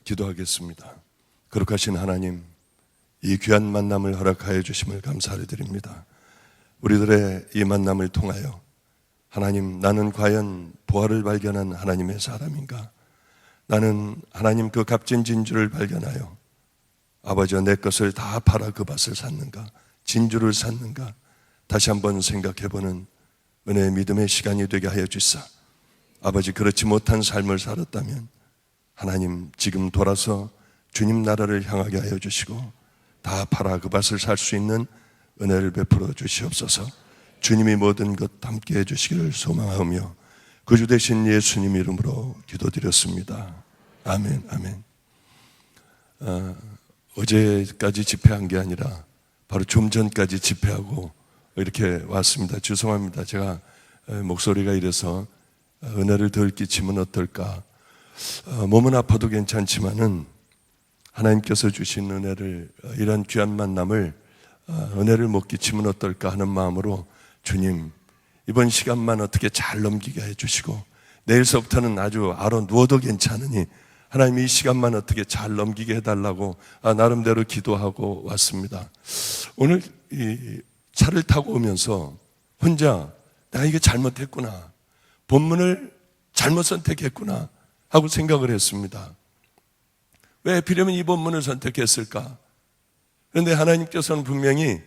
기도하겠습니다. 거룩하신 하나님, 이 귀한 만남을 허락하여 주심을 감사를 드립니다. 우리들의 이 만남을 통하여 하나님, 나는 과연 부활을 발견한 하나님의 사람인가? 나는 하나님 그 값진 진주를 발견하여 아버지와 내 것을 다 팔아 그 밭을 샀는가? 진주를 샀는가? 다시 한번 생각해보는 은혜의 믿음의 시간이 되게 하여 주시사. 아버지, 그렇지 못한 삶을 살았다면 하나님, 지금 돌아서 주님 나라를 향하게 하여 주시고 다 팔아 그 밭을 살 수 있는 은혜를 베풀어 주시옵소서. 주님이 모든 것 함께 해주시기를 소망하며 구주 되신 예수님 이름으로 기도드렸습니다. 아멘, 아멘. 어제까지 집회한 게 아니라 바로 좀 전까지 집회하고 이렇게 왔습니다. 죄송합니다. 제가 목소리가 이래서 은혜를 덜 끼치면 어떨까. 몸은 아파도 괜찮지만은 하나님께서 주신 은혜를, 이런 귀한 만남을 은혜를 못 끼치면 어떨까 하는 마음으로 주님, 이번 시간만 어떻게 잘 넘기게 해주시고 내일서부터는 아주 알아 누워도 괜찮으니 하나님 이 시간만 어떻게 잘 넘기게 해달라고 나름대로 기도하고 왔습니다. 오늘 이 차를 타고 오면서 혼자 내가 이게 잘못했구나, 본문을 잘못 선택했구나 하고 생각을 했습니다. 왜 하필이면 이 본문을 선택했을까? 그런데 하나님께서는 분명히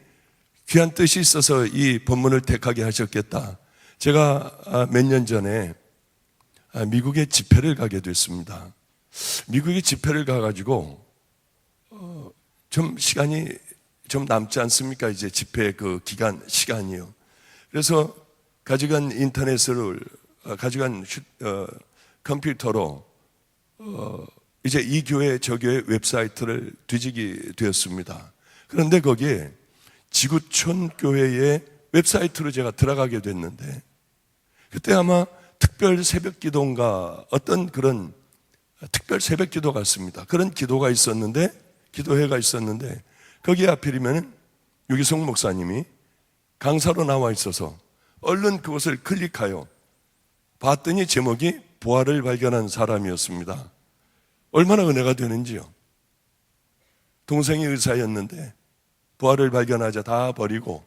귀한 뜻이 있어서 이 본문을 택하게 하셨겠다. 제가 몇 년 전에 미국에 집회를 가게 됐습니다. 미국에 집회를 가가지고 좀 시간이 좀 남지 않습니까? 이제 집회 그 기간 시간이요. 그래서 가져간 인터넷을 가져간 컴퓨터로 이제 이 교회 저 교회 웹사이트를 뒤지게 되었습니다. 그런데 거기에 지구촌 교회의 웹사이트로 제가 들어가게 됐는데, 그때 아마 특별 새벽 기도인가 어떤 그런 특별 새벽 기도 같습니다. 그런 기도가 있었는데, 기도회가 있었는데 거기에 하필이면 유기성 목사님이 강사로 나와 있어서 얼른 그것을 클릭하여 봤더니 제목이 부활을 발견한 사람이었습니다. 얼마나 은혜가 되는지요. 동생이 의사였는데 부활을 발견하자 다 버리고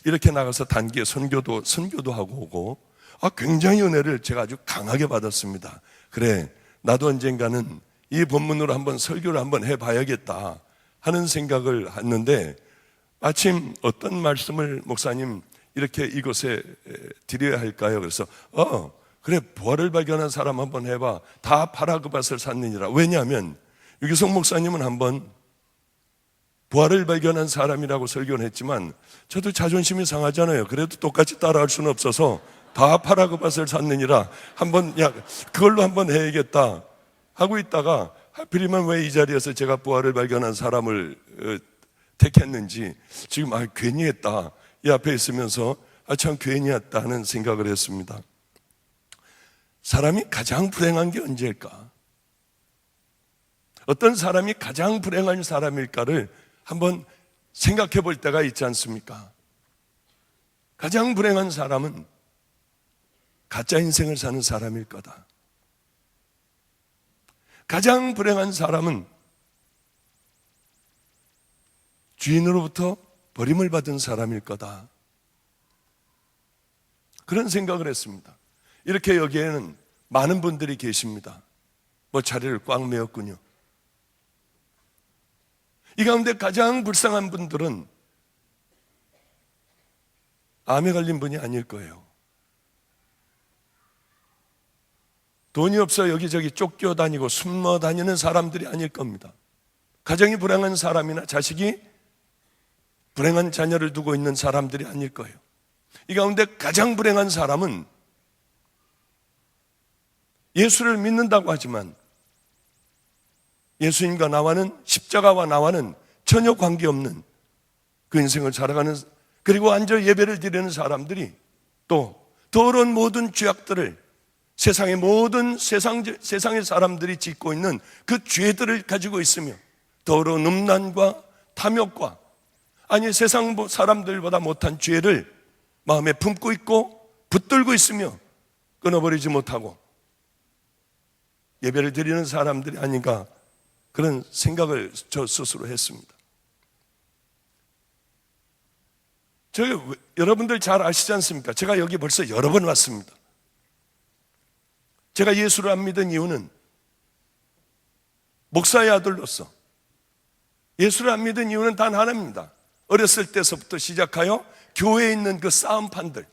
이렇게 나가서 단기에 선교도 하고 오고, 굉장히 은혜를 제가 아주 강하게 받았습니다. 그래, 나도 언젠가는 이 본문으로 한번 설교를 한번 해봐야겠다 하는 생각을 했는데, 마침 어떤 말씀을 목사님 이렇게 이곳에 드려야 할까요? 그래서 그래, 부활을 발견한 사람 한번 해봐. 다 팔아 그 밭을 샀느니라. 왜냐하면 유기성 목사님은 한번 부활을 발견한 사람이라고 설교를 했지만 저도 자존심이 상하잖아요. 그래도 똑같이 따라할 수는 없어서 다 팔아 그 밭을 샀느니라. 한번 그걸로 한번 해야겠다 하고 있다가 하필이면 왜 이 자리에서 제가 부활을 발견한 사람을 택했는지 지금 괜히 했다, 이 앞에 있으면서 참 괜히 했다 하는 생각을 했습니다. 사람이 가장 불행한 게 언제일까? 어떤 사람이 가장 불행한 사람일까를 한번 생각해 볼 때가 있지 않습니까? 가장 불행한 사람은 가짜 인생을 사는 사람일 거다. 가장 불행한 사람은 주인으로부터 버림을 받은 사람일 거다. 그런 생각을 했습니다. 이렇게 여기에는 많은 분들이 계십니다. 자리를 꽉 메웠군요. 이 가운데 가장 불쌍한 분들은 암에 걸린 분이 아닐 거예요. 돈이 없어 여기저기 쫓겨다니고 숨어 다니는 사람들이 아닐 겁니다. 가정이 불행한 사람이나 자식이 불행한 자녀를 두고 있는 사람들이 아닐 거예요. 이 가운데 가장 불행한 사람은 예수를 믿는다고 하지만 예수님과 나와는, 십자가와 나와는 전혀 관계없는 그 인생을 살아가는, 그리고 앉아 예배를 드리는 사람들이 또 더러운 모든 죄악들을, 세상의 모든 세상의 사람들이 짓고 있는 그 죄들을 가지고 있으며 더러운 음란과 탐욕과, 아니 세상 사람들보다 못한 죄를 마음에 품고 있고 붙들고 있으며 끊어버리지 못하고 예배를 드리는 사람들이 아닌가 그런 생각을 저 스스로 했습니다. 여러분들 잘 아시지 않습니까? 제가 여기 벌써 여러 번 왔습니다. 제가 예수를 안 믿은 이유는 목사의 아들로서 예수를 안 믿은 이유는 단 하나입니다. 어렸을 때서부터 시작하여 교회에 있는 그 싸움판들,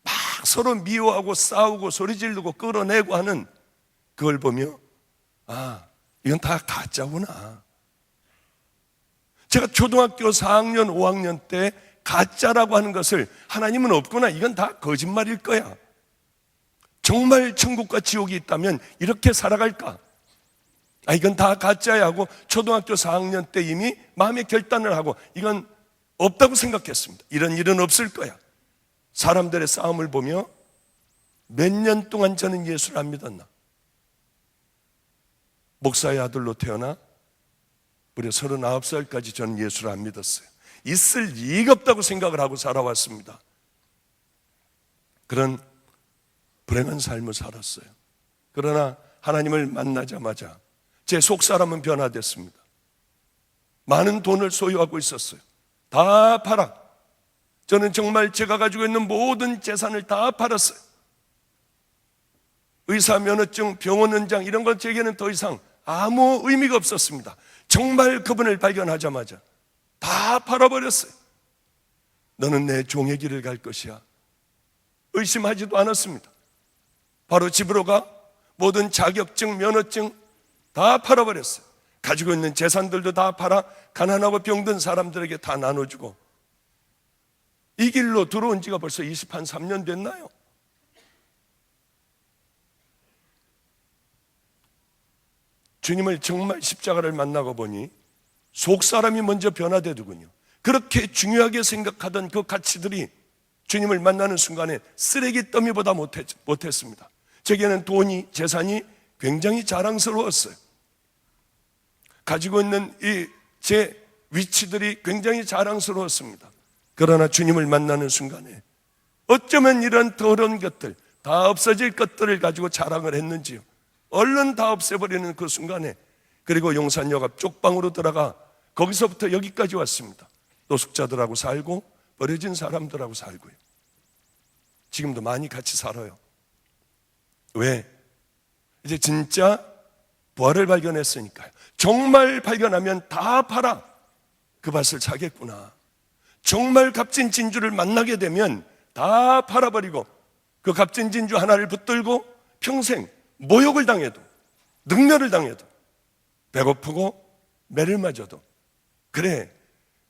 막 서로 미워하고 싸우고 소리 지르고 끌어내고 하는 그걸 보며 이건 다 가짜구나. 제가 초등학교 4학년 5학년 때 가짜라고 하는 것을 하나님은 없구나, 이건 다 거짓말일 거야, 정말 천국과 지옥이 있다면 이렇게 살아갈까, 이건 다 가짜야 하고 초등학교 4학년 때 이미 마음의 결단을 하고 이건 없다고 생각했습니다. 이런 일은 없을 거야. 사람들의 싸움을 보며 몇 년 동안 저는 예수를 안 믿었나. 목사의 아들로 태어나 무려 39살까지 저는 예수를 안 믿었어요. 있을 리가 없다고 생각을 하고 살아왔습니다. 그런 불행한 삶을 살았어요. 그러나 하나님을 만나자마자 제 속사람은 변화됐습니다. 많은 돈을 소유하고 있었어요. 다 팔아. 저는 정말 제가 가지고 있는 모든 재산을 다 팔았어요. 의사 면허증, 병원 원장 이런 건 제게는 더 이상 아무 의미가 없었습니다. 정말 그분을 발견하자마자 다 팔아버렸어요. 너는 내 종의 길을 갈 것이야. 의심하지도 않았습니다. 바로 집으로 가 모든 자격증, 면허증 다 팔아버렸어요. 가지고 있는 재산들도 다 팔아 가난하고 병든 사람들에게 다 나눠주고, 이 길로 들어온 지가 벌써 23년 됐나요? 주님을 정말 십자가를 만나고 보니 속사람이 먼저 변화되더군요. 그렇게 중요하게 생각하던 그 가치들이 주님을 만나는 순간에 쓰레기 더미보다 못했습니다. 제게는 돈이, 재산이 굉장히 자랑스러웠어요. 가지고 있는 제 위치들이 굉장히 자랑스러웠습니다. 그러나 주님을 만나는 순간에 어쩌면 이런 더러운 것들, 다 없어질 것들을 가지고 자랑을 했는지요. 얼른 다 없애버리는 그 순간에, 그리고 용산역 앞 쪽방으로 들어가 거기서부터 여기까지 왔습니다. 노숙자들하고 살고 버려진 사람들하고 살고요. 지금도 많이 같이 살아요. 왜? 이제 진짜 부활을 발견했으니까요. 정말 발견하면 다 팔아 그 밭을 사겠구나. 정말 값진 진주를 만나게 되면 다 팔아버리고 그 값진 진주 하나를 붙들고 평생 모욕을 당해도, 능멸을 당해도, 배고프고 매를 맞아도, 그래,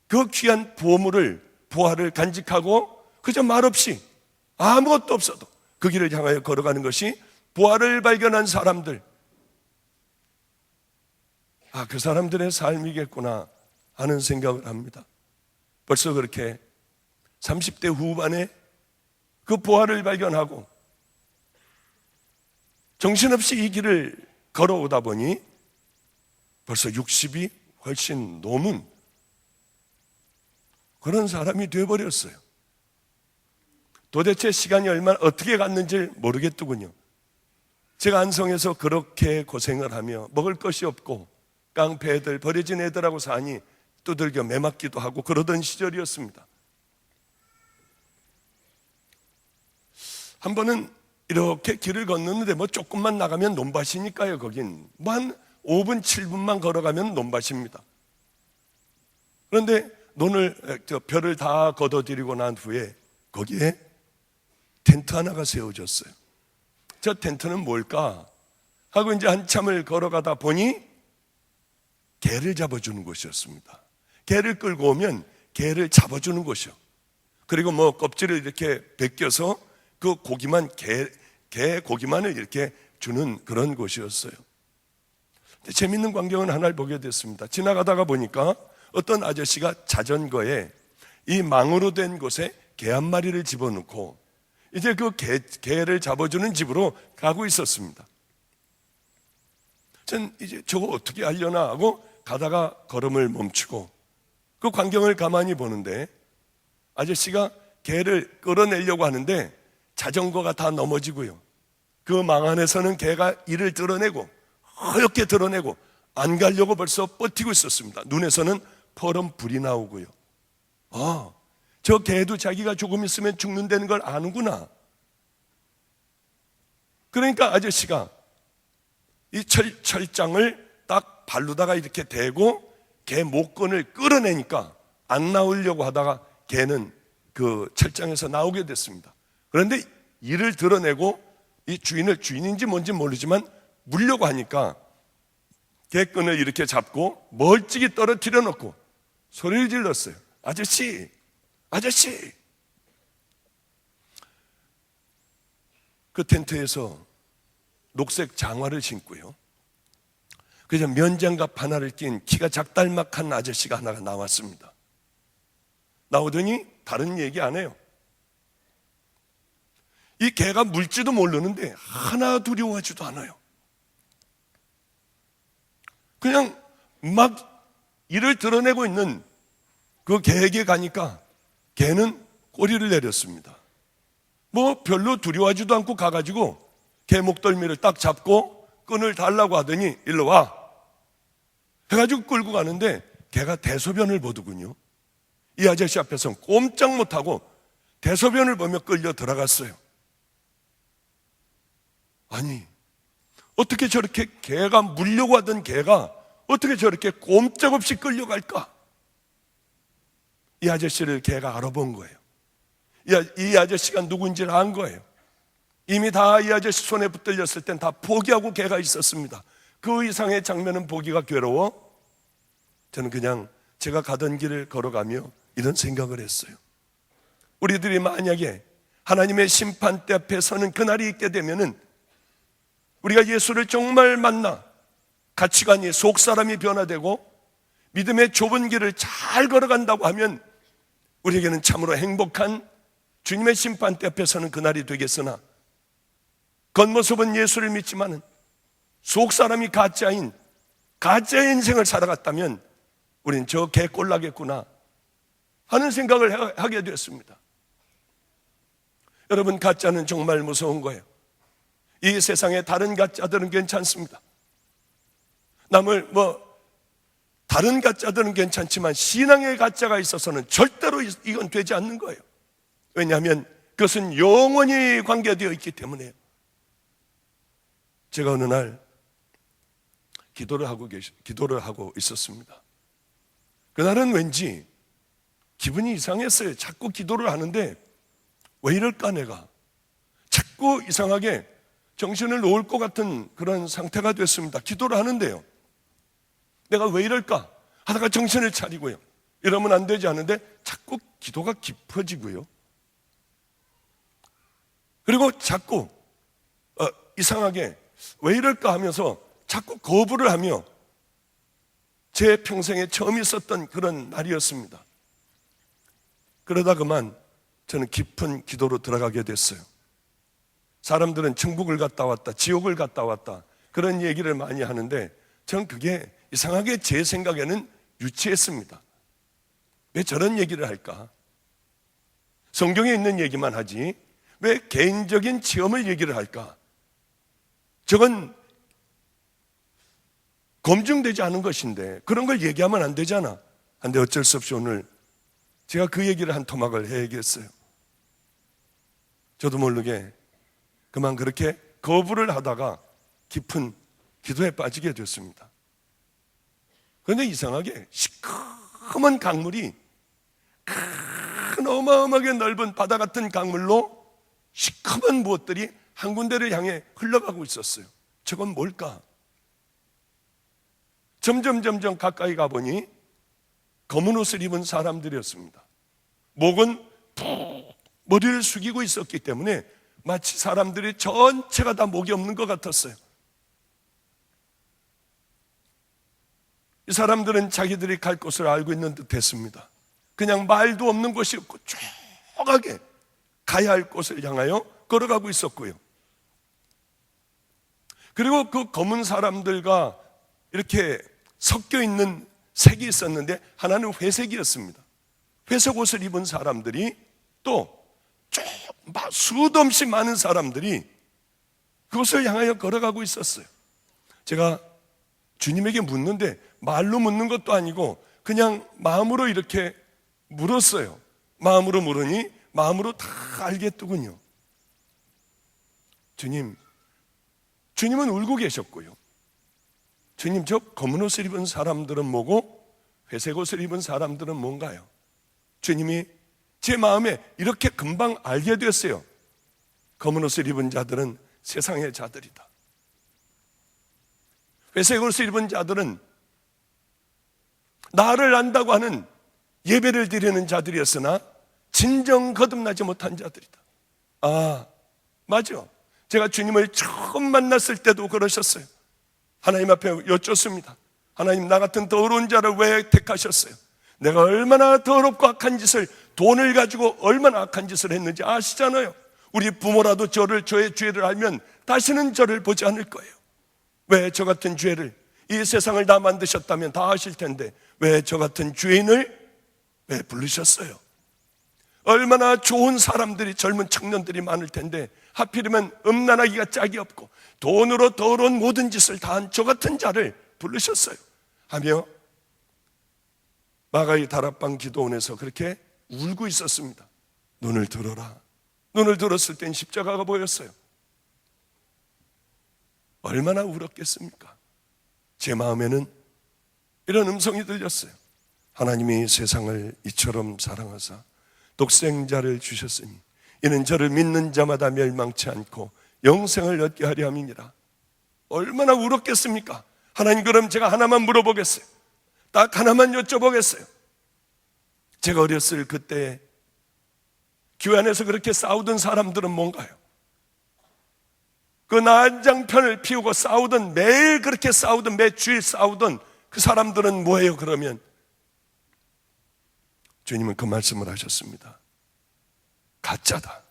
그 귀한 보물을, 부활을 간직하고 그저 말없이 아무것도 없어도 그 길을 향하여 걸어가는 것이 부활을 발견한 사람들, 그 사람들의 삶이겠구나 하는 생각을 합니다. 벌써 그렇게 30대 후반에 그 부활을 발견하고 정신없이 이 길을 걸어오다 보니 벌써 60이 훨씬 넘은 그런 사람이 되어버렸어요. 도대체 시간이 얼마나 어떻게 갔는지 모르겠더군요. 제가 안성에서 그렇게 고생을 하며 먹을 것이 없고 깡패 애들, 버려진 애들하고 사니 두들겨 매맞기도 하고 그러던 시절이었습니다. 한 번은 이렇게 길을 걷는데 조금만 나가면 논밭이니까요. 거긴 한 5분 7분만 걸어가면 논밭입니다. 그런데 벼를 다 걷어들이고 난 후에 거기에 텐트 하나가 세워졌어요. 저 텐트는 뭘까 하고 이제 한참을 걸어가다 보니 개를 잡아주는 곳이었습니다. 개를 끌고 오면 개를 잡아주는 곳이요. 그리고 껍질을 이렇게 벗겨서 그 고기만, 개 고기만을 이렇게 주는 그런 곳이었어요. 재밌는 광경은 하나를 보게 됐습니다. 지나가다가 보니까 어떤 아저씨가 자전거에 이 망으로 된 곳에 개 한 마리를 집어넣고 이제 그 개를 잡아주는 집으로 가고 있었습니다. 전 이제 저거 어떻게 하려나 하고 가다가 걸음을 멈추고 그 광경을 가만히 보는데 아저씨가 개를 끌어내려고 하는데 자전거가 다 넘어지고요. 그 망 안에서는 개가 이를 드러내고 허옇게 드러내고 안 가려고 벌써 버티고 있었습니다. 눈에서는 퍼런 불이 나오고요. 저 개도 자기가 조금 있으면 죽는다는 걸 아는구나. 그러니까 아저씨가 이 철장을 딱 발로다가 이렇게 대고 개 목건을 끌어내니까 안 나오려고 하다가 개는 그 철장에서 나오게 됐습니다. 그런데 이를 드러내고 이 주인인지 뭔지 모르지만 물려고 하니까 개끈을 이렇게 잡고 멀찍이 떨어뜨려 놓고 소리를 질렀어요. 아저씨, 아저씨. 그 텐트에서 녹색 장화를 신고요. 그래서 면장갑 하나를 낀 키가 작달막한 아저씨가 하나가 나왔습니다. 나오더니 다른 얘기 안 해요. 이 개가 물지도 모르는데 하나 두려워하지도 않아요. 그냥 막 이를 드러내고 있는 그 개에게 가니까 개는 꼬리를 내렸습니다. 뭐 별로 두려워하지도 않고 가가지고 개 목덜미를 딱 잡고 끈을 달라고 하더니 일로 와 해가지고 끌고 가는데 개가 대소변을 보더군요. 이 아저씨 앞에서 꼼짝 못하고 대소변을 보며 끌려 들어갔어요. 아니, 어떻게 저렇게 개가 물려고 하던 개가 어떻게 저렇게 꼼짝없이 끌려갈까? 이 아저씨를 개가 알아본 거예요. 이 아저씨가 누군지를 안 거예요. 이미 다 이 아저씨 손에 붙들렸을 땐 다 포기하고 개가 있었습니다. 그 이상의 장면은 보기가 괴로워 저는 그냥 제가 가던 길을 걸어가며 이런 생각을 했어요. 우리들이 만약에 하나님의 심판대 앞에 서는 그날이 있게 되면은 우리가 예수를 정말 만나 가치관이 속사람이 변화되고 믿음의 좁은 길을 잘 걸어간다고 하면 우리에게는 참으로 행복한 주님의 심판대 앞에 서는 그날이 되겠으나 겉모습은 예수를 믿지만은 속사람이 가짜인 가짜의 인생을 살아갔다면 우린 저 개꼴 나겠구나 하는 생각을 하게 됐습니다. 여러분, 가짜는 정말 무서운 거예요. 이 세상에 다른 가짜들은 괜찮습니다. 다른 가짜들은 괜찮지만 신앙의 가짜가 있어서는 절대로 이건 되지 않는 거예요. 왜냐하면 그것은 영원히 관계되어 있기 때문에요. 제가 어느 날 기도를 하고 있었습니다. 그날은 왠지 기분이 이상했어요. 자꾸 기도를 하는데 왜 이럴까 내가. 자꾸 이상하게 정신을 놓을 것 같은 그런 상태가 됐습니다. 기도를 하는데요. 내가 왜 이럴까 하다가 정신을 차리고요. 이러면 안 되지 않은데 자꾸 기도가 깊어지고요. 그리고 자꾸 이상하게 왜 이럴까 하면서 자꾸 거부를 하며 제 평생에 처음 있었던 그런 날이었습니다. 그러다 그만 저는 깊은 기도로 들어가게 됐어요. 사람들은 천국을 갔다 왔다, 지옥을 갔다 왔다 그런 얘기를 많이 하는데 전 그게 이상하게 제 생각에는 유치했습니다. 왜 저런 얘기를 할까? 성경에 있는 얘기만 하지 왜 개인적인 체험을 얘기를 할까? 저건 검증되지 않은 것인데 그런 걸 얘기하면 안 되잖아. 근데 어쩔 수 없이 오늘 제가 그 얘기를 한 토막을 해야겠어요. 저도 모르게 그만 그렇게 거부를 하다가 깊은 기도에 빠지게 됐습니다. 그런데 이상하게 시커먼 강물이 큰 어마어마하게 넓은 바다 같은 강물로 시커먼 무엇들이 한 군데를 향해 흘러가고 있었어요. 저건 뭘까? 점점 가까이 가보니 검은 옷을 입은 사람들이었습니다. 목은 푹 머리를 숙이고 있었기 때문에 마치 사람들이 전체가 다 목이 없는 것 같았어요. 이 사람들은 자기들이 갈 곳을 알고 있는 듯 했습니다. 그냥 말도 없는 곳이 없고 조용하게 가야 할 곳을 향하여 걸어가고 있었고요. 그리고 그 검은 사람들과 이렇게 섞여 있는 색이 있었는데 하나는 회색이었습니다. 회색 옷을 입은 사람들이 또 수도 없이 많은 사람들이 그곳을 향하여 걸어가고 있었어요. 제가 주님에게 묻는데 말로 묻는 것도 아니고 그냥 마음으로 이렇게 물었어요. 마음으로 물으니 마음으로 다 알겠더군요. 주님은 울고 계셨고요. 주님, 저 검은 옷을 입은 사람들은 뭐고 회색 옷을 입은 사람들은 뭔가요? 주님이 제 마음에 이렇게 금방 알게 됐어요. 검은 옷을 입은 자들은 세상의 자들이다. 회색 옷을 입은 자들은 나를 안다고 하는 예배를 드리는 자들이었으나 진정 거듭나지 못한 자들이다. 아, 맞아. 제가 주님을 처음 만났을 때도 그러셨어요. 하나님 앞에 여쭙습니다. 하나님, 나 같은 더러운 자를 왜 택하셨어요? 내가 얼마나 더럽고 악한 짓을, 돈을 가지고 얼마나 악한 짓을 했는지 아시잖아요. 우리 부모라도 저의 죄를 알면 다시는 저를 보지 않을 거예요. 왜 저 같은 죄를, 이 세상을 다 만드셨다면 다 아실 텐데 왜 저 같은 죄인을 왜 부르셨어요? 얼마나 좋은 사람들이, 젊은 청년들이 많을 텐데 하필이면 음란하기가 짝이 없고 돈으로 더러운 모든 짓을 다 한 저 같은 자를 부르셨어요 하며 마가의 다락방 기도원에서 그렇게 울고 있었습니다. 눈을 들어라. 눈을 들었을 땐 십자가가 보였어요. 얼마나 울었겠습니까? 제 마음에는 이런 음성이 들렸어요. 하나님이 세상을 이처럼 사랑하사 독생자를 주셨으니 이는 저를 믿는 자마다 멸망치 않고 영생을 얻게 하려 함이니라. 얼마나 울었겠습니까? 하나님, 그럼 제가 하나만 물어보겠어요. 딱 하나만 여쭤보겠어요. 제가 어렸을 그때 교회 안에서 그렇게 싸우던 사람들은 뭔가요? 그 난장편을 피우고 싸우던, 매일 그렇게 싸우던, 매주일 싸우던 그 사람들은 뭐예요? 그러면 주님은 그 말씀을 하셨습니다. 가짜다.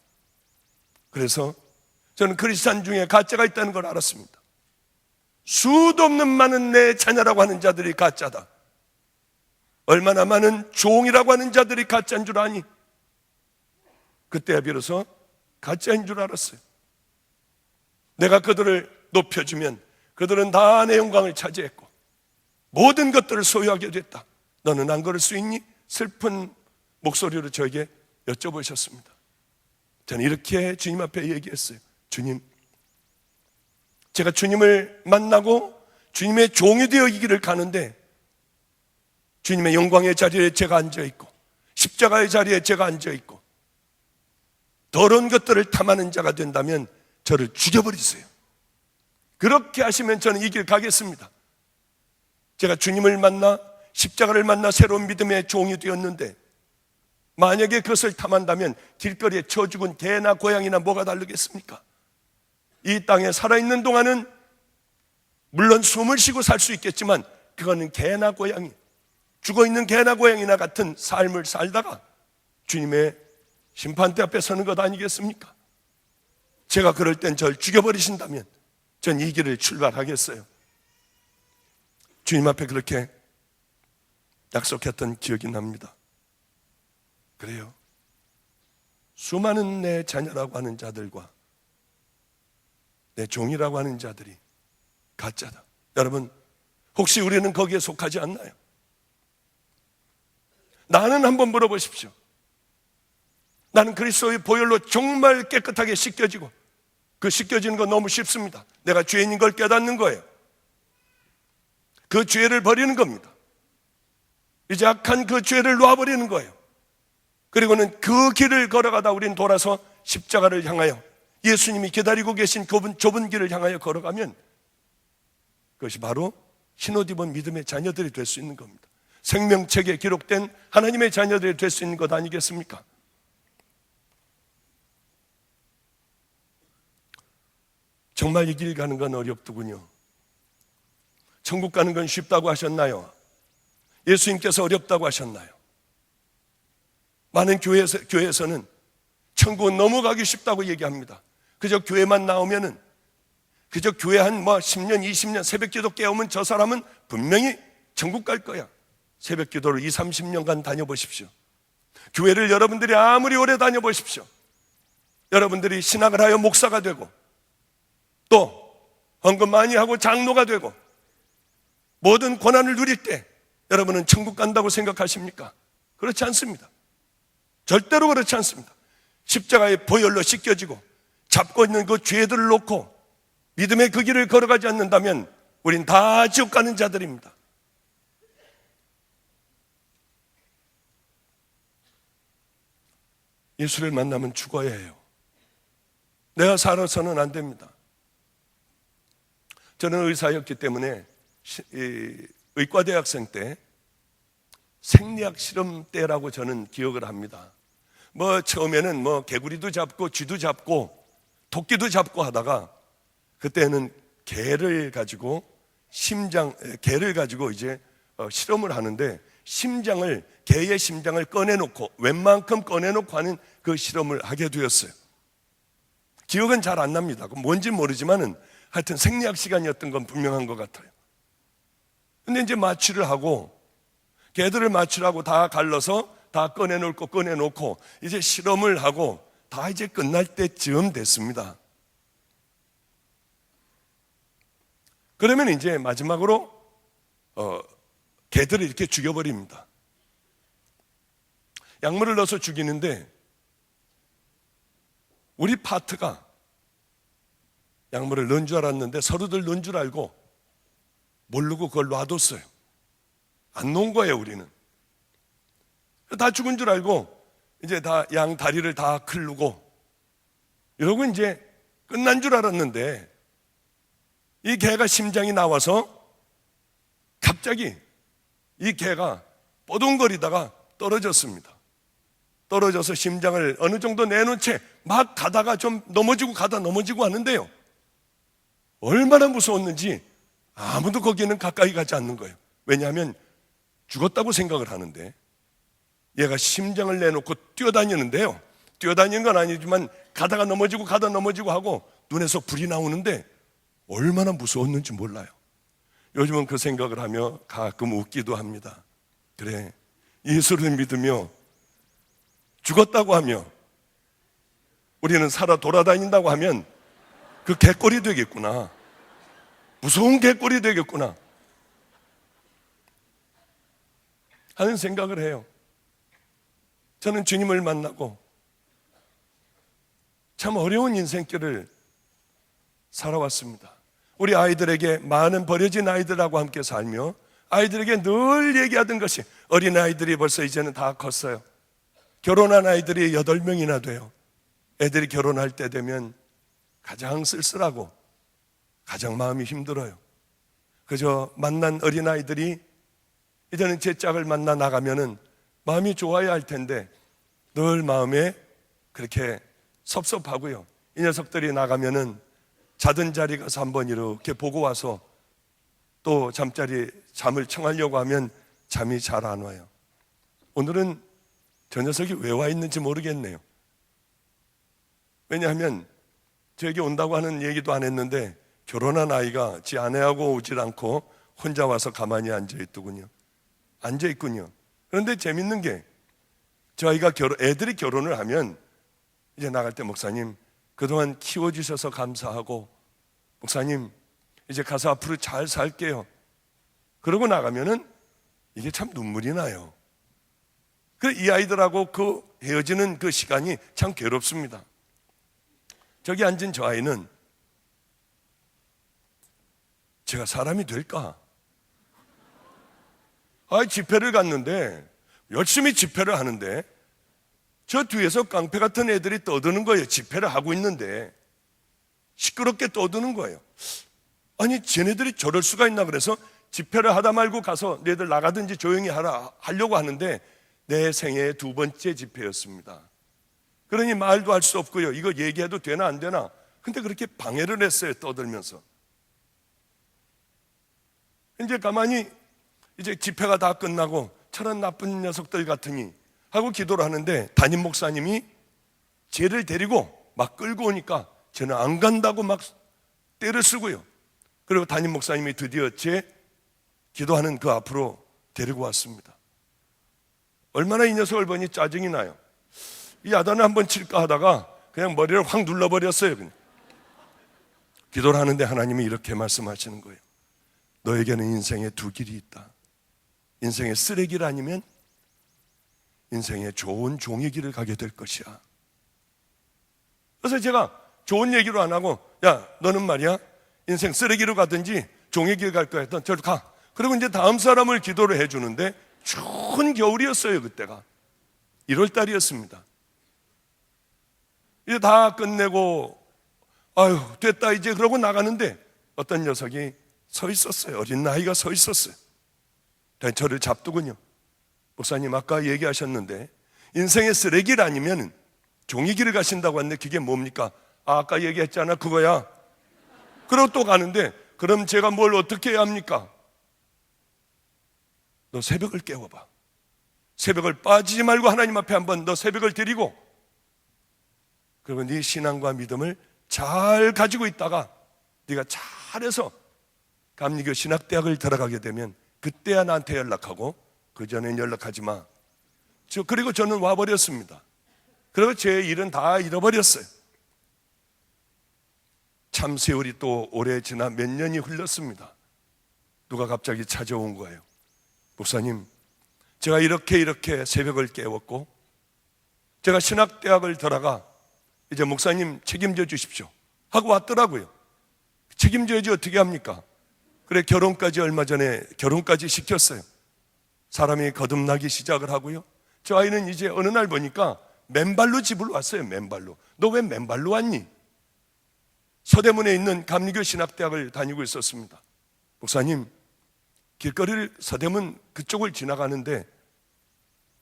그래서 저는 크리스찬 중에 가짜가 있다는 걸 알았습니다. 수도 없는 많은 내 자녀라고 하는 자들이 가짜다. 얼마나 많은 종이라고 하는 자들이 가짜인 줄 아니? 그때야 비로소 가짜인 줄 알았어요. 내가 그들을 높여주면 그들은 다 내 영광을 차지했고 모든 것들을 소유하게 됐다. 너는 안 그럴 수 있니? 슬픈 목소리로 저에게 여쭤보셨습니다. 저는 이렇게 주님 앞에 얘기했어요. 주님, 제가 주님을 만나고 주님의 종이 되어 이 길을 가는데 주님의 영광의 자리에 제가 앉아있고 십자가의 자리에 제가 앉아있고 더러운 것들을 탐하는 자가 된다면 저를 죽여버리세요. 그렇게 하시면 저는 이 길 가겠습니다. 제가 주님을 만나 십자가를 만나 새로운 믿음의 종이 되었는데 만약에 그것을 탐한다면 길거리에 쳐 죽은 개나 고양이나 뭐가 다르겠습니까? 이 땅에 살아있는 동안은 물론 숨을 쉬고 살 수 있겠지만 그거는 개나 고양이, 죽어있는 개나 고양이나 같은 삶을 살다가 주님의 심판대 앞에 서는 것 아니겠습니까? 제가 그럴 땐 저를 죽여버리신다면 전 이 길을 출발하겠어요. 주님 앞에 그렇게 약속했던 기억이 납니다. 그래요. 수많은 내 자녀라고 하는 자들과 내 종이라고 하는 자들이 가짜다. 여러분, 혹시 우리는 거기에 속하지 않나요? 나는 한번 물어보십시오. 나는 그리스도의 보혈로 정말 깨끗하게 씻겨지고 그 씻겨지는 거 너무 쉽습니다. 내가 죄인인 걸 깨닫는 거예요. 그 죄를 버리는 겁니다. 이제 악한 그 죄를 놓아버리는 거예요. 그리고는 그 길을 걸어가다 우린 돌아서 십자가를 향하여 예수님이 기다리고 계신 그 좁은 길을 향하여 걸어가면 그것이 바로 흰옷 입은 믿음의 자녀들이 될 수 있는 겁니다. 생명책에 기록된 하나님의 자녀들이 될 수 있는 것 아니겠습니까? 정말 이 길 가는 건 어렵더군요. 천국 가는 건 쉽다고 하셨나요? 예수님께서 어렵다고 하셨나요? 많은 교회에서는 천국은 넘어가기 쉽다고 얘기합니다. 그저 교회만 나오면은, 그저 교회 한 10년, 20년 새벽 기도 깨우면 저 사람은 분명히 천국 갈 거야. 새벽 기도를 20, 30년간 다녀보십시오. 교회를 여러분들이 아무리 오래 다녀보십시오. 여러분들이 신학을 하여 목사가 되고 또 헌금 많이 하고 장로가 되고 모든 고난을 누릴 때 여러분은 천국 간다고 생각하십니까? 그렇지 않습니다. 절대로 그렇지 않습니다. 십자가의 보혈로 씻겨지고 잡고 있는 그 죄들을 놓고 믿음의 그 길을 걸어가지 않는다면 우린 다 지옥 가는 자들입니다. 예수를 만나면 죽어야 해요. 내가 살아서는 안 됩니다. 저는 의사였기 때문에 의과대학생 때 생리학 실험 때라고 저는 기억을 합니다. 처음에는 개구리도 잡고 쥐도 잡고 토끼도 잡고 하다가 그때는 개를 가지고 이제 실험을 하는데 개의 심장을 꺼내놓고 웬만큼 꺼내놓고 하는 그 실험을 하게 되었어요. 기억은 잘 안 납니다. 뭔지 모르지만은 하여튼 생리학 시간이었던 건 분명한 것 같아요. 근데 이제 마취를 하고 개들을 마취하고 다 갈라서 다 꺼내놓고 이제 실험을 하고 다 이제 끝날 때쯤 됐습니다. 그러면 이제 마지막으로 개들을 이렇게 죽여버립니다. 약물을 넣어서 죽이는데 우리 파트가 약물을 넣은 줄 알았는데 서로들 넣은 줄 알고 모르고 그걸 놔뒀어요. 안 놓은 거예요, 우리는. 다 죽은 줄 알고 이제 다 양 다리를 다 클르고 이러고 이제 끝난 줄 알았는데 이 개가 심장이 나와서 갑자기 이 개가 뽀동거리다가 떨어졌습니다. 떨어져서 심장을 어느 정도 내놓은 채 막 가다가 좀 넘어지고 하는데요. 얼마나 무서웠는지 아무도 거기는 가까이 가지 않는 거예요. 왜냐하면 죽었다고 생각을 하는데 얘가 심장을 내놓고 뛰어다니는데요. 뛰어다니는 건 아니지만 가다가 넘어지고 하고 눈에서 불이 나오는데 얼마나 무서웠는지 몰라요. 요즘은 그 생각을 하며 가끔 웃기도 합니다. 그래, 예수를 믿으며 죽었다고 하며 우리는 살아 돌아다닌다고 하면 그 개꼴이 되겠구나. 무서운 개꼴이 되겠구나 하는 생각을 해요. 저는 주님을 만나고 참 어려운 인생길을 살아왔습니다. 우리 아이들에게 많은 버려진 아이들하고 함께 살며 아이들에게 늘 얘기하던 것이 어린아이들이 벌써 이제는 다 컸어요. 결혼한 아이들이 8명이나 돼요. 애들이 결혼할 때 되면 가장 쓸쓸하고 가장 마음이 힘들어요. 그저 만난 어린아이들이 이제는 제 짝을 만나 나가면은 마음이 좋아야 할 텐데 늘 마음에 그렇게 섭섭하고요. 이 녀석들이 나가면은 자던 자리 가서 한번 이렇게 보고 와서 또 잠을 청하려고 하면 잠이 잘 안 와요. 오늘은 저 녀석이 왜 와 있는지 모르겠네요. 왜냐하면 저에게 온다고 하는 얘기도 안 했는데 결혼한 아이가 지 아내하고 오질 않고 혼자 와서 가만히 앉아있더군요. 앉아있군요. 그런데 재밌는 게 저 아이가 애들이 결혼을 하면 이제 나갈 때 목사님 그동안 키워주셔서 감사하고 목사님 이제 가서 앞으로 잘 살게요. 그러고 나가면은 이게 참 눈물이 나요. 이 아이들하고 그 헤어지는 그 시간이 참 괴롭습니다. 저기 앉은 저 아이는 제가 사람이 될까? 집회를 갔는데 열심히 집회를 하는데 저 뒤에서 깡패 같은 애들이 떠드는 거예요. 집회를 하고 있는데 시끄럽게 떠드는 거예요. 아니 쟤네들이 저럴 수가 있나 그래서 집회를 하다 말고 가서 너희들 나가든지 조용히 하려고 하는데 내 생애 2번째 집회였습니다. 그러니 말도 할 수 없고요. 이거 얘기해도 되나 안 되나. 근데 그렇게 방해를 했어요. 떠들면서. 이제 가만히 이제 집회가 다 끝나고 저런 나쁜 녀석들 같으니 하고 기도를 하는데 담임 목사님이 쟤를 데리고 막 끌고 오니까 쟤는 안 간다고 막 떼를 쓰고요. 그리고 담임 목사님이 드디어 제 기도하는 그 앞으로 데리고 왔습니다. 얼마나 이 녀석을 보니 짜증이 나요. 이 야단을 한번 칠까 하다가 그냥 머리를 확 눌러버렸어요. 그냥. 기도를 하는데 하나님이 이렇게 말씀하시는 거예요. 너에게는 인생의 두 길이 있다. 인생의 쓰레기를 아니면 인생의 좋은 종의 길을 가게 될 것이야. 그래서 제가 좋은 얘기로 안 하고, 야, 너는 말이야 인생 쓰레기로 가든지 종의 길 갈 거야 했던 저리 가. 그리고 이제 다음 사람을 기도를 해주는데 추운 겨울이었어요. 그때가 1월 달이었습니다. 이제 다 끝내고 아유 됐다 이제 그러고 나가는데 어떤 녀석이 서 있었어요. 어린 나이가 서 있었어요. 저를 잡더군요. 목사님 아까 얘기하셨는데 인생의 쓰레기를 아니면 종의 길을 가신다고 했는데 그게 뭡니까? 아까 얘기했잖아 그거야. 그러고 또 가는데 그럼 제가 뭘 어떻게 해야 합니까? 너 새벽을 깨워봐. 새벽을 빠지지 말고 하나님 앞에 한번 너 새벽을 드리고 그리고 네 신앙과 믿음을 잘 가지고 있다가 네가 잘해서 감리교 신학대학을 들어가게 되면 그때야 나한테 연락하고 그 전엔 연락하지 마. 그리고 저는 와버렸습니다. 그리고 제 일은 다 잃어버렸어요. 참 세월이 또 오래 지나 몇 년이 흘렀습니다. 누가 갑자기 찾아온 거예요. 목사님, 제가 이렇게 새벽을 깨웠고 제가 신학대학을 들어가 이제 목사님 책임져 주십시오 하고 왔더라고요. 책임져야지 어떻게 합니까? 그래 결혼까지 얼마 전에 결혼까지 시켰어요. 사람이 거듭나기 시작을 하고요. 저 아이는 이제 어느 날 보니까 맨발로 집을 왔어요. 맨발로. 너 왜 맨발로 왔니? 서대문에 있는 감리교 신학대학을 다니고 있었습니다. 목사님, 길거리를 서대문 그쪽을 지나가는데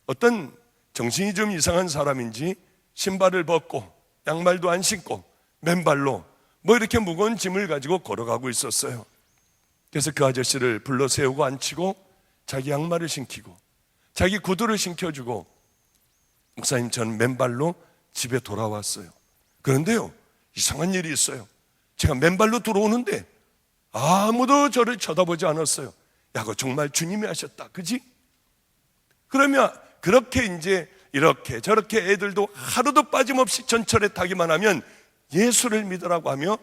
어떤 정신이 좀 이상한 사람인지 신발을 벗고 양말도 안 신고 맨발로 뭐 이렇게 무거운 짐을 가지고 걸어가고 있었어요. 그래서 그 아저씨를 불러 세우고 앉히고 자기 양말을 신기고 자기 구두를 신겨주고 목사님 전 맨발로 집에 돌아왔어요. 그런데요 이상한 일이 있어요. 제가 맨발로 들어오는데 아무도 저를 쳐다보지 않았어요. 야, 그거 정말 주님이 하셨다. 그지? 그러면 그렇게 이제 이렇게 저렇게 애들도 하루도 빠짐없이 전철에 타기만 하면 예수를 믿으라고 하며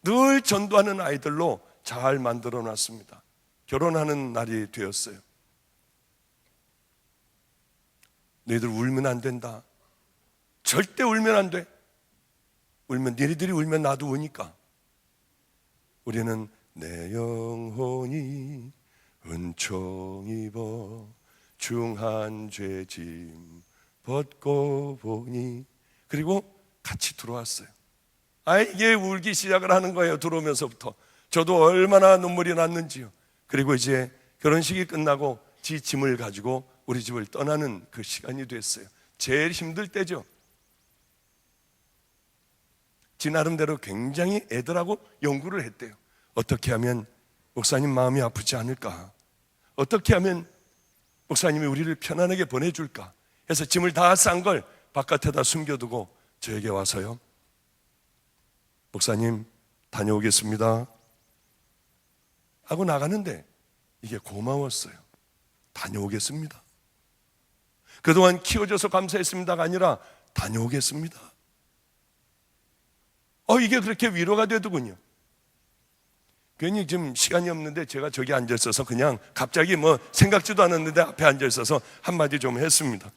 늘 전도하는 아이들로 잘 만들어 놨습니다. 결혼하는 날이 되었어요. 너희들 울면 안 된다. 절대 울면 안 돼. 울면 너희들이 울면 나도 우니까. 우리는 내 영혼이 은총 입어 중한 죄짐 벗고 보니 그리고 같이 들어왔어요. 이게 울기 시작을 하는 거예요. 들어오면서부터 저도 얼마나 눈물이 났는지요. 그리고 이제 결혼식이 끝나고 지 짐을 가지고 우리 집을 떠나는 그 시간이 됐어요. 제일 힘들 때죠. 지 나름대로 굉장히 애들하고 연구를 했대요. 어떻게 하면 목사님 마음이 아프지 않을까? 어떻게 하면 목사님이 우리를 편안하게 보내줄까? 해서 짐을 다 싼 걸 바깥에다 숨겨두고 저에게 와서요. 목사님 다녀오겠습니다 하고 나가는데 이게 고마웠어요. 다녀오겠습니다. 그동안 키워줘서 감사했습니다가 아니라 다녀오겠습니다. 이게 그렇게 위로가 되더군요. 괜히 지금 시간이 없는데 제가 저기 앉아 있어서 그냥 갑자기 뭐 생각지도 않았는데 앞에 앉아 있어서 한마디 좀 했습니다.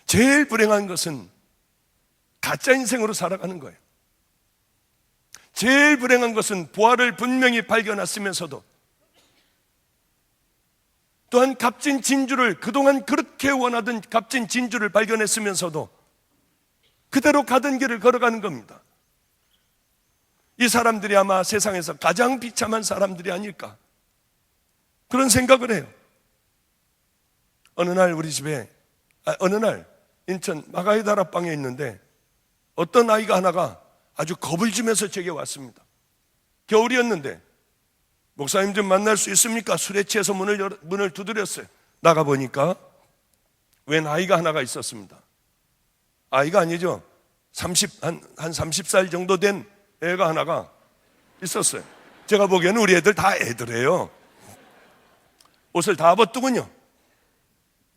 제일 불행한 것은 가짜 인생으로 살아가는 거예요. 제일 불행한 것은 부활을 분명히 발견했으면서도 또한 값진 진주를 그동안 그렇게 원하던 값진 진주를 발견했으면서도 그대로 가던 길을 걸어가는 겁니다. 이 사람들이 아마 세상에서 가장 비참한 사람들이 아닐까 그런 생각을 해요. 어느 날 우리 집에 어느 날 인천 마가이 다락방에 있는데 어떤 아이가 하나가 아주 겁을 주면서 제게 왔습니다. 겨울이었는데 목사님 좀 만날 수 있습니까? 술에 취해서 문을 두드렸어요. 나가보니까 웬 아이가 하나가 있었습니다. 아이가 아니죠. 한 30살 정도 된 애가 하나가 있었어요. 제가 보기에는 우리 애들 다 애들이에요. 옷을 다 벗더군요.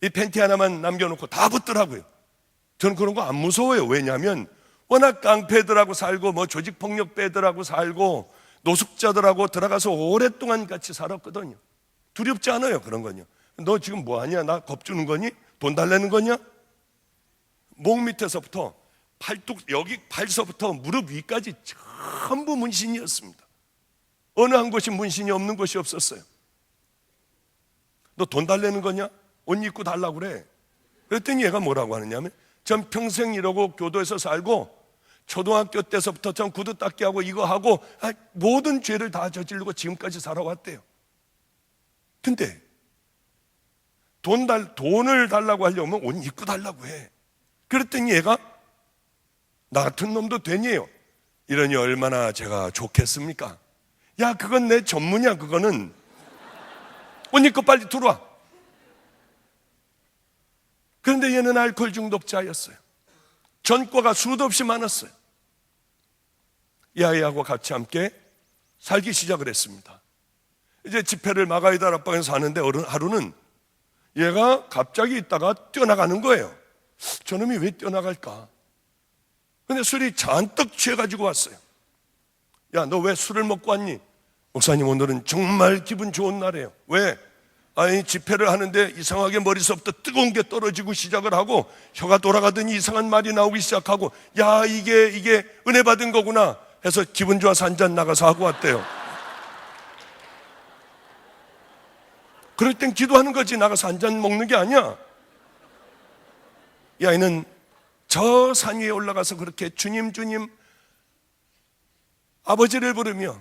이 팬티 하나만 남겨놓고 다 벗더라고요. 저는 그런 거 안 무서워요. 왜냐하면 워낙 깡패들하고 살고 뭐 조직폭력배들하고 살고 노숙자들하고 들어가서 오랫동안 같이 살았거든요. 두렵지 않아요, 그런 건요. 너 지금 뭐하냐? 나 겁주는 거니? 돈 달라는 거냐? 목 밑에서부터 팔뚝, 여기 발서부터 무릎 위까지 전부 문신이었습니다. 어느 한 곳이 문신이 없는 곳이 없었어요. 너 돈 달라는 거냐? 옷 입고 달라고 그래. 그랬더니 얘가 뭐라고 하느냐면, 전 평생 이러고 교도에서 살고 초등학교 때서부터 전 구두 닦기 하고 이거 하고 모든 죄를 다 저지르고 지금까지 살아왔대요. 근데 돈을 달라고 하려면 옷 입고 달라고 해. 그랬더니 얘가 나 같은 놈도 되니요. 이러니 얼마나 제가 좋겠습니까? 야, 그건 내 전문이야. 그거는 옷 입고 빨리 들어와. 그런데 얘는 알코올 중독자였어요. 전과가 수도 없이 많았어요. 이 아이하고 같이 함께 살기 시작을 했습니다. 이제 집회를 막아야 될 앞방에서 사는데 하루는 얘가 갑자기 있다가 뛰어나가는 거예요. 저놈이 왜 뛰어나갈까? 근데 술이 잔뜩 취해가지고 왔어요. 야, 너 왜 술을 먹고 왔니? 목사님, 오늘은 정말 기분 좋은 날이에요. 왜? 아니, 집회를 하는데 이상하게 머리서부터 뜨거운 게 떨어지고 시작을 하고 혀가 돌아가더니 이상한 말이 나오기 시작하고, 야, 이게 은혜 받은 거구나 해서 기분 좋아서 한 잔 나가서 하고 왔대요. 그럴 땐 기도하는 거지 나가서 한 잔 먹는 게 아니야. 이 아이는 저 산 위에 올라가서 그렇게 주님 주님 아버지를 부르며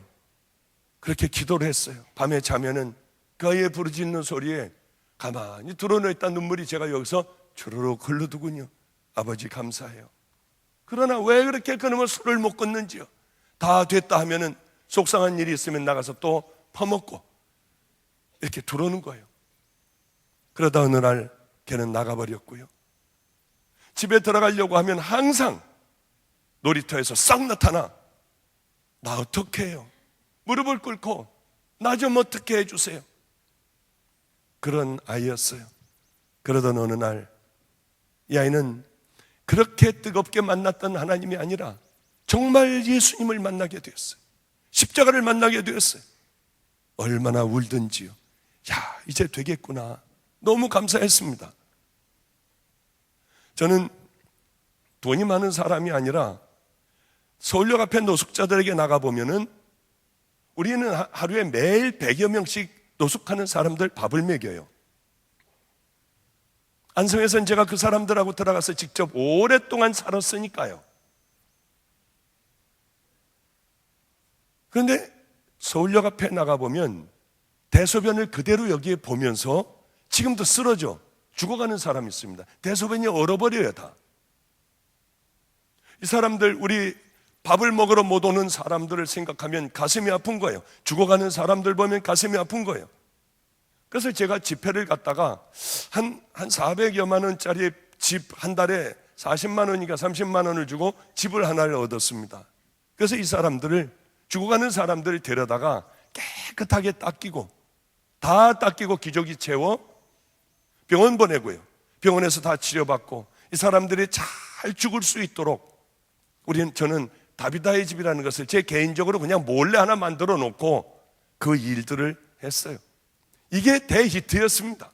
그렇게 기도를 했어요. 밤에 자면은 그 아이의 부르짖는 소리에 가만히 드러누워있던 눈물이 제가 여기서 주르륵 흘러두군요. 아버지 감사해요. 그러나 왜 그렇게 그놈은 술을 못 끊는지요? 다 됐다 하면은 속상한 일이 있으면 나가서 또 퍼먹고 이렇게 들어오는 거예요. 그러다 어느 날 걔는 나가버렸고요. 집에 들어가려고 하면 항상 놀이터에서 싹 나타나. 나 어떻게 해요? 무릎을 꿇고 나 좀 어떻게 해주세요. 그런 아이였어요. 그러던 어느 날 이 아이는 그렇게 뜨겁게 만났던 하나님이 아니라 정말 예수님을 만나게 되었어요. 십자가를 만나게 되었어요. 얼마나 울든지요. 야, 이제 되겠구나. 너무 감사했습니다. 저는 돈이 많은 사람이 아니라 서울역 앞에 노숙자들에게 나가보면은 우리는 하루에 매일 100여 명씩 노숙하는 사람들 밥을 먹여요. 안성에서는 제가 그 사람들하고 들어가서 직접 오랫동안 살았으니까요. 그런데 서울역 앞에 나가보면 대소변을 그대로 여기에 보면서 지금도 쓰러져 죽어가는 사람이 있습니다. 대소변이 얼어버려요, 다. 이 사람들, 우리 밥을 먹으러 못 오는 사람들을 생각하면 가슴이 아픈 거예요. 죽어가는 사람들 보면 가슴이 아픈 거예요. 그래서 제가 집회를 갔다가 한 400여만 원짜리 집 한 달에 40만 원이니까 30만 원을 주고 집을 하나를 얻었습니다. 그래서 이 사람들을, 죽어가는 사람들을 데려다가 깨끗하게 닦이고 다 닦이고 기저귀 채워 병원 보내고요. 병원에서 다 치료받고 이 사람들이 잘 죽을 수 있도록 저는 다비다의 집이라는 것을 제 개인적으로 그냥 몰래 하나 만들어 놓고 그 일들을 했어요. 이게 대히트였습니다.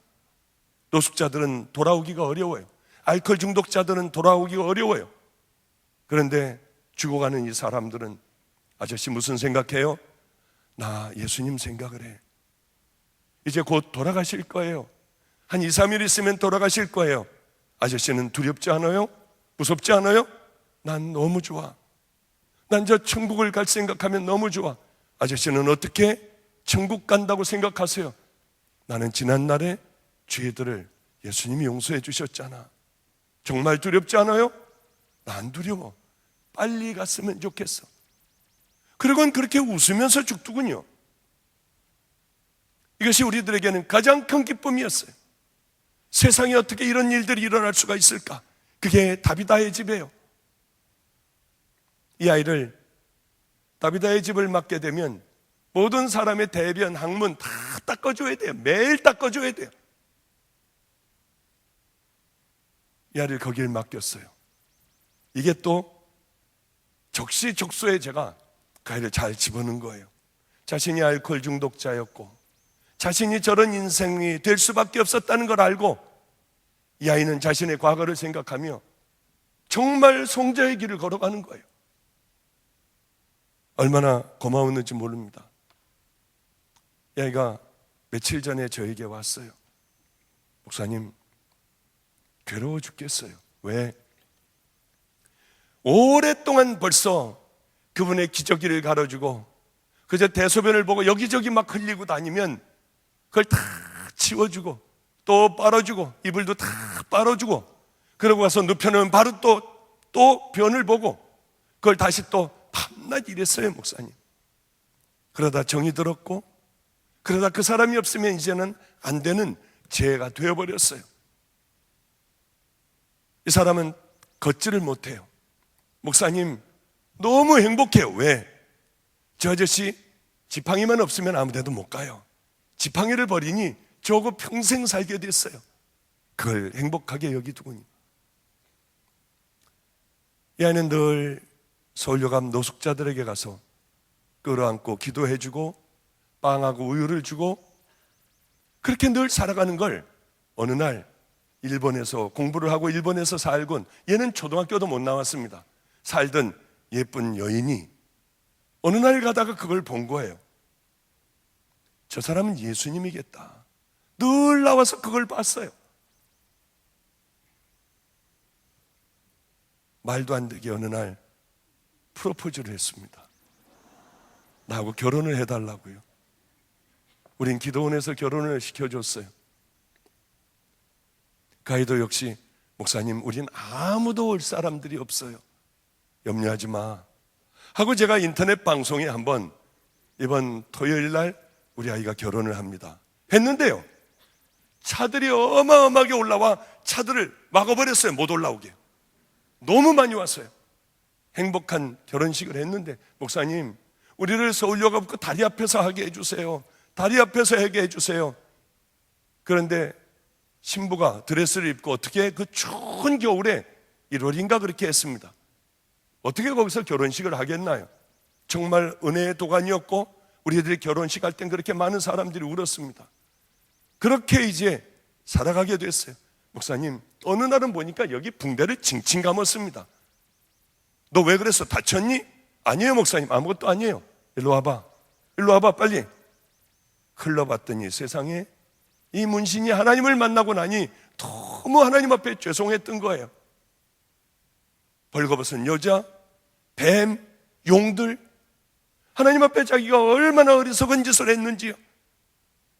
노숙자들은 돌아오기가 어려워요. 알코올 중독자들은 돌아오기가 어려워요. 그런데 죽어가는 이 사람들은, 아저씨 무슨 생각해요? 나 예수님 생각을 해. 이제 곧 돌아가실 거예요. 한 2, 3일 있으면 돌아가실 거예요. 아저씨는 두렵지 않아요? 무섭지 않아요? 난 너무 좋아. 난 저 천국을 갈 생각하면 너무 좋아. 아저씨는 어떻게 천국 간다고 생각하세요? 나는 지난날에 죄들을 예수님이 용서해 주셨잖아. 정말 두렵지 않아요? 나 안 두려워. 빨리 갔으면 좋겠어. 그러곤 그렇게 웃으면서 죽더군요. 이것이 우리들에게는 가장 큰 기쁨이었어요. 세상에 어떻게 이런 일들이 일어날 수가 있을까? 그게 다비다의 집이에요. 이 아이를, 다비다의 집을 맡게 되면 모든 사람의 대변, 항문 다 닦아줘야 돼요. 매일 닦아줘야 돼요. 이 아이를 거기에 맡겼어요. 이게 또 적시적소에 제가 그 아이를 잘 집어넣은 거예요. 자신이 알코올 중독자였고 자신이 저런 인생이 될 수밖에 없었다는 걸 알고 이 아이는 자신의 과거를 생각하며 정말 송자의 길을 걸어가는 거예요. 얼마나 고마웠는지 모릅니다. 이 아이가 며칠 전에 저에게 왔어요. 목사님, 괴로워 죽겠어요. 왜? 오랫동안 벌써 그분의 기저귀를 갈아주고 그저 대소변을 보고 여기저기 막 흘리고 다니면 그걸 다 치워주고 또 빨아주고 이불도 다 빨아주고 그러고 가서 눕혀놓으면 바로 또 변을 보고 그걸 다시 또 밤낮 일했어요. 목사님. 그러다 정이 들었고 그러다 그 사람이 없으면 이제는 안 되는 죄가 되어버렸어요. 이 사람은 걷지를 못해요. 목사님, 너무 행복해요. 왜? 저 아저씨 지팡이만 없으면 아무 데도 못 가요. 지팡이를 버리니 저거 평생 살게 됐어요. 그걸 행복하게 여기두고니. 이 아이는 늘 서울여감 노숙자들에게 가서 끌어안고 기도해주고 빵하고 우유를 주고 그렇게 늘 살아가는 걸 어느 날 일본에서 공부를 하고 일본에서 살곤, 얘는 초등학교도 못 나왔습니다. 살던 예쁜 여인이 어느 날 가다가 그걸 본 거예요. 저 사람은 예수님이겠다. 늘 나와서 그걸 봤어요. 말도 안 되게 어느 날 프로포즈를 했습니다. 나하고 결혼을 해달라고요. 우린 기도원에서 결혼을 시켜줬어요. 그 아이도 역시 목사님, 우린 아무도 올 사람들이 없어요. 염려하지 마 하고 제가 인터넷 방송에 한번 이번 토요일 날 우리 아이가 결혼을 합니다 했는데요, 차들이 어마어마하게 올라와 차들을 막아버렸어요. 못 올라오게. 너무 많이 왔어요. 행복한 결혼식을 했는데 목사님, 우리를 서울여가 다리 앞에서 하게 해주세요. 다리 앞에서 하게 해주세요. 그런데 신부가 드레스를 입고 어떻게 그 추운 겨울에 1월인가 그렇게 했습니다. 어떻게 거기서 결혼식을 하겠나요? 정말 은혜의 도가니였고 우리들이 결혼식 할 땐 그렇게 많은 사람들이 울었습니다. 그렇게 이제 살아가게 됐어요. 목사님, 어느 날은 보니까 여기 붕대를 칭칭 감았습니다. 너 왜 그랬어? 다쳤니? 아니에요 목사님, 아무것도 아니에요. 일로 와봐, 일로 와봐 빨리. 흘러봤더니 세상에 이 문신이 하나님을 만나고 나니 너무 하나님 앞에 죄송했던 거예요. 벌거벗은 여자, 뱀, 용들, 하나님 앞에 자기가 얼마나 어리석은 짓을 했는지요.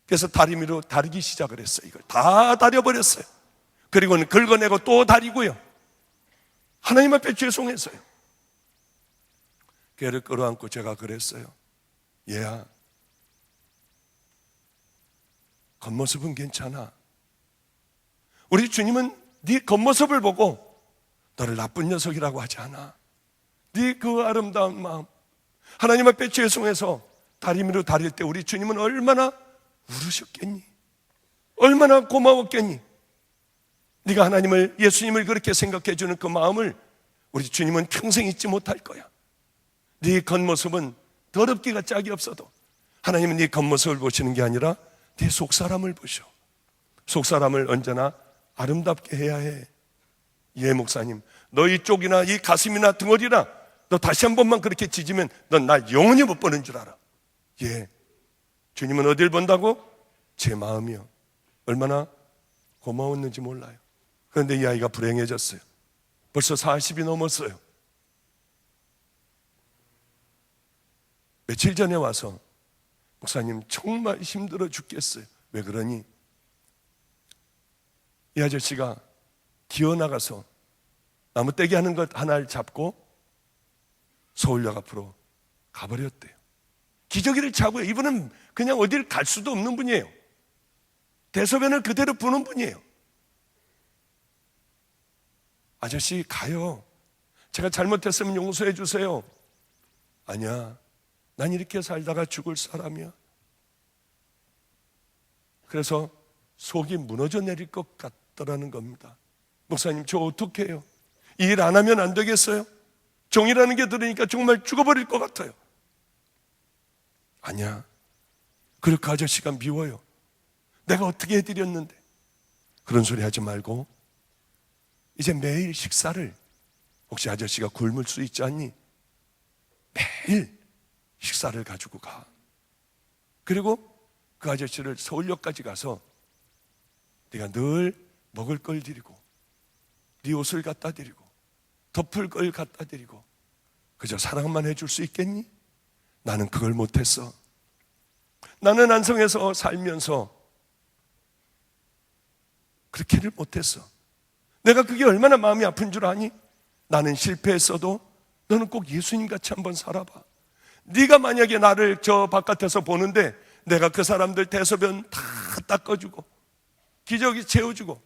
그래서 다리미로 다리기 시작을 했어요. 이걸 다 다려버렸어요. 그리고는 긁어내고 또 다리고요. 하나님 앞에 죄송했어요. 걔를 끌어안고 제가 그랬어요. 얘야, 겉모습은 괜찮아. 우리 주님은 네 겉모습을 보고 너를 나쁜 녀석이라고 하지 않아. 네 그 아름다운 마음, 하나님 앞에 죄송해서 다리미로 다릴 때 우리 주님은 얼마나 울으셨겠니? 얼마나 고마웠겠니? 네가 하나님을, 예수님을 그렇게 생각해 주는 그 마음을 우리 주님은 평생 잊지 못할 거야. 네 겉모습은 더럽기가 짝이 없어도 하나님은 네 겉모습을 보시는 게 아니라 네 속사람을 보셔. 속사람을 언제나 아름답게 해야 해. 예 목사님, 너 이쪽이나 이 가슴이나 등허리나 너 다시 한 번만 그렇게 찢으면 넌 나 영원히 못 보는 줄 알아. 예, 주님은 어딜 본다고? 제 마음이요. 얼마나 고마웠는지 몰라요. 그런데 이 아이가 불행해졌어요. 벌써 40이 넘었어요. 며칠 전에 와서 목사님 정말 힘들어 죽겠어요. 왜 그러니? 이 아저씨가 기어나가서 나무떼기 하는 것 하나를 잡고 서울역 앞으로 가버렸대요. 기저귀를 차고요. 이분은 그냥 어딜 갈 수도 없는 분이에요. 대소변을 그대로 부는 분이에요. 아저씨 가요. 제가 잘못했으면 용서해 주세요. 아니야, 난 이렇게 살다가 죽을 사람이야. 그래서 속이 무너져 내릴 것 같더라는 겁니다. 목사님, 저 어떻게 해요? 이 일 안 하면 안 되겠어요? 종이라는 게 들으니까 정말 죽어버릴 것 같아요. 아니야. 그렇게 아저씨가 미워요. 내가 어떻게 해드렸는데. 그런 소리 하지 말고 이제 매일 식사를, 혹시 아저씨가 굶을 수 있지 않니? 매일 식사를 가지고 가. 그리고 그 아저씨를 서울역까지 가서 네가 늘 먹을 걸 드리고 네 옷을 갖다 드리고 덮을 걸 갖다 드리고 그저 사랑만 해줄 수 있겠니? 나는 그걸 못했어. 나는 안성에서 살면서 그렇게를 못했어. 내가 그게 얼마나 마음이 아픈 줄 아니? 나는 실패했어도 너는 꼭 예수님같이 한번 살아봐. 네가 만약에 나를 저 바깥에서 보는데 내가 그 사람들 대소변 다 닦아주고 기저귀 채워주고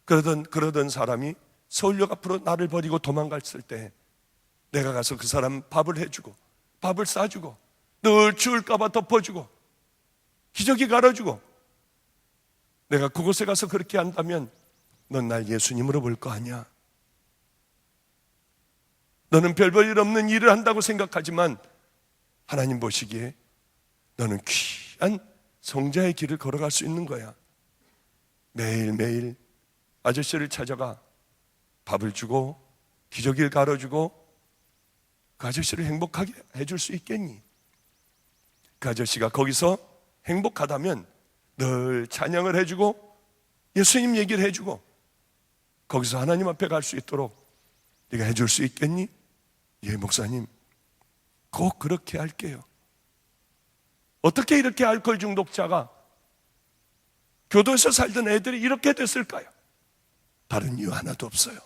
그러던 사람이 서울역 앞으로 나를 버리고 도망갔을 때 내가 가서 그 사람 밥을 해주고 밥을 싸주고 늘 추울까봐 덮어주고 기저귀 갈아주고 내가 그곳에 가서 그렇게 한다면 넌 날 예수님으로 볼 거 아니야. 너는 별 볼 일 없는 일을 한다고 생각하지만 하나님 보시기에 너는 귀한 성자의 길을 걸어갈 수 있는 거야. 매일매일 아저씨를 찾아가 밥을 주고 기저귀를 갈아주고 그 아저씨를 행복하게 해줄 수 있겠니? 그 아저씨가 거기서 행복하다면 늘 찬양을 해주고 예수님 얘기를 해주고 거기서 하나님 앞에 갈 수 있도록 네가 해줄 수 있겠니? 예, 목사님, 꼭 그렇게 할게요. 어떻게 이렇게 알코올 중독자가 교도에서 살던 애들이 이렇게 됐을까요? 다른 이유 하나도 없어요.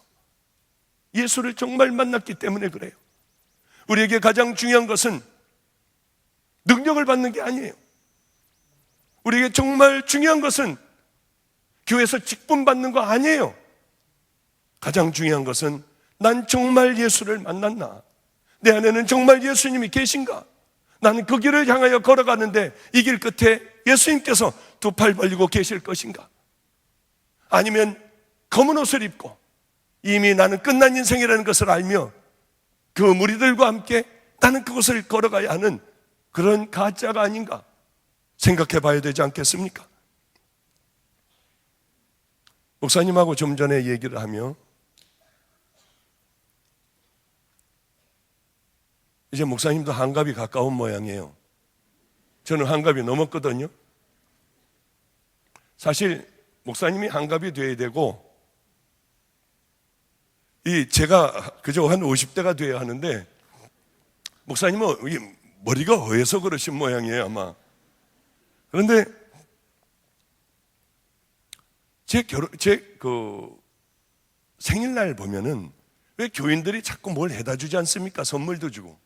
예수를 정말 만났기 때문에 그래요. 우리에게 가장 중요한 것은 능력을 받는 게 아니에요. 우리에게 정말 중요한 것은 교회에서 직분 받는 거 아니에요. 가장 중요한 것은 난 정말 예수를 만났나? 내 안에는 정말 예수님이 계신가? 나는 그 길을 향하여 걸어가는데 이 길 끝에 예수님께서 두 팔 벌리고 계실 것인가? 아니면 검은 옷을 입고 이미 나는 끝난 인생이라는 것을 알며 그 무리들과 함께 나는 그곳을 걸어가야 하는 그런 가짜가 아닌가 생각해 봐야 되지 않겠습니까? 목사님하고 좀 전에 얘기를 하며 이제 목사님도 한갑이 가까운 모양이에요. 저는 한갑이 넘었거든요. 사실 목사님이 한갑이 돼야 되고 제가 그저 한 50대가 돼야 하는데 목사님은 머리가 허해서 그러신 모양이에요 아마. 그런데 제 생일날 보면은 왜 교인들이 자꾸 뭘 해다 주지 않습니까? 선물도 주고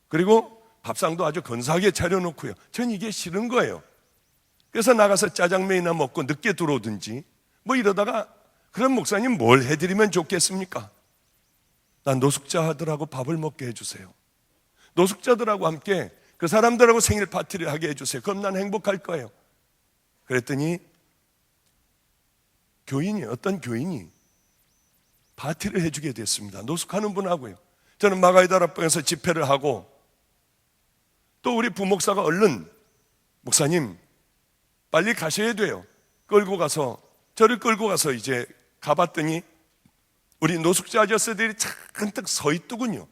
그리고 밥상도 아주 근사하게 차려놓고요. 전 이게 싫은 거예요. 그래서 나가서 짜장면이나 먹고 늦게 들어오든지 뭐 이러다가 그런 목사님 뭘 해드리면 좋겠습니까? 난 노숙자들하고 밥을 먹게 해주세요. 노숙자들하고 함께 그 사람들하고 생일 파티를 하게 해주세요. 그럼 난 행복할 거예요. 그랬더니 어떤 교인이 파티를 해주게 됐습니다. 노숙하는 분하고요. 저는 마가이다락방에서 집회를 하고 또 우리 부목사가 얼른 목사님 빨리 가셔야 돼요. 저를 끌고 가서 이제 가봤더니 우리 노숙자 아저씨들이 잔뜩 서 있더군요.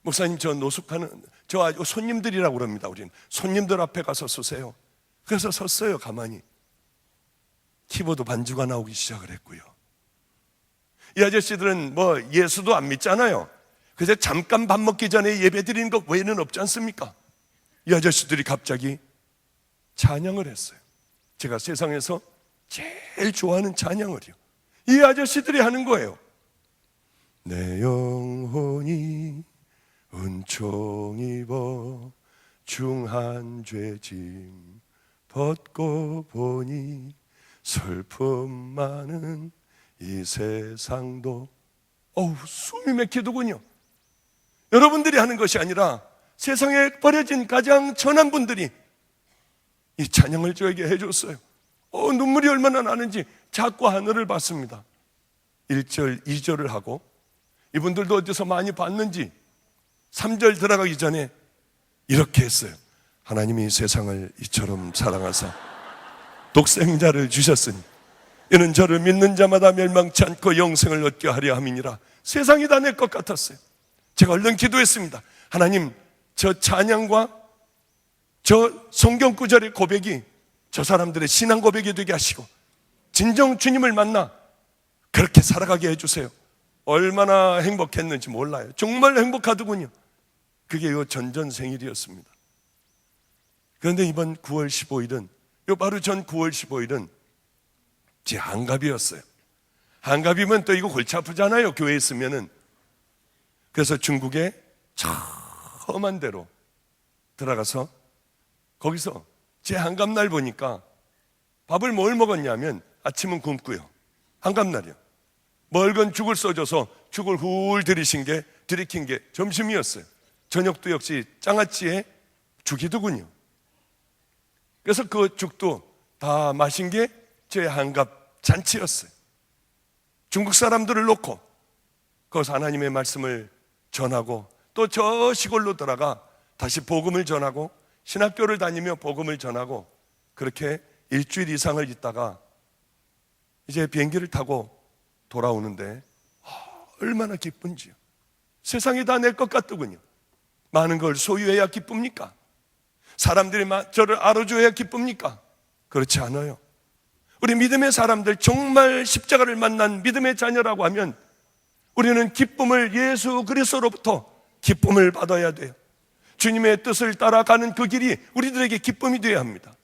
목사님 저 아주 손님들이라고 그럽니다. 우리는 손님들 앞에 가서 서세요. 그래서 섰어요. 가만히. 키보드 반주가 나오기 시작을 했고요. 이 아저씨들은 뭐 예수도 안 믿잖아요. 그래서 잠깐 밥 먹기 전에 예배 드리는 것 외에는 없지 않습니까? 이 아저씨들이 갑자기 찬양을 했어요. 제가 세상에서 제일 좋아하는 찬양을요. 이 아저씨들이 하는 거예요. 내 영혼이 은총 입어 중한 죄짐 벗고 보니 슬픔 많은 이 세상도 숨이 막히더군요. 여러분들이 하는 것이 아니라 세상에 버려진 가장 천한 분들이 이 찬양을 저에게 해줬어요. 눈물이 얼마나 나는지 자꾸 하늘을 봤습니다. 1절, 2절을 하고, 이분들도 어디서 많이 봤는지 3절 들어가기 전에 이렇게 했어요. 하나님이 세상을 이처럼 사랑하사 독생자를 주셨으니 이는 저를 믿는 자마다 멸망치 않고 영생을 얻게 하려 함이니라. 세상이 다 내 것 같았어요. 제가 얼른 기도했습니다. 하나님, 저 찬양과 저 성경 구절의 고백이 저 사람들의 신앙 고백이 되게 하시고 진정 주님을 만나 그렇게 살아가게 해주세요. 얼마나 행복했는지 몰라요. 정말 행복하더군요. 그게 요 전전 생일이었습니다. 그런데 이번 9월 15일은, 요 바로 전 9월 15일은 제 한갑이었어요. 한갑이면 또 이거 골치 아프잖아요, 교회에 있으면은. 그래서 중국에 험한 데로 들어가서 거기서 제 한갑날 보니까 밥을 뭘 먹었냐면 아침은 굶고요. 한갑날이요. 멀건 죽을 써줘서 죽을 훌 들이킨 게 점심이었어요. 저녁도 역시 장아찌에 죽이더군요. 그래서 그 죽도 다 마신 게 제 한갑 잔치였어요. 중국 사람들을 놓고 거기서 하나님의 말씀을 전하고 또 저 시골로 들어가 다시 복음을 전하고 신학교를 다니며 복음을 전하고 그렇게 일주일 이상을 있다가 이제 비행기를 타고 돌아오는데 얼마나 기쁜지요. 세상이 다 내 것 같더군요. 많은 걸 소유해야 기쁩니까? 사람들이 저를 알아줘야 기쁩니까? 그렇지 않아요. 우리 믿음의 사람들, 정말 십자가를 만난 믿음의 자녀라고 하면 우리는 기쁨을, 예수 그리스도로부터 기쁨을 받아야 돼요. 주님의 뜻을 따라가는 그 길이 우리들에게 기쁨이 되어야 합니다.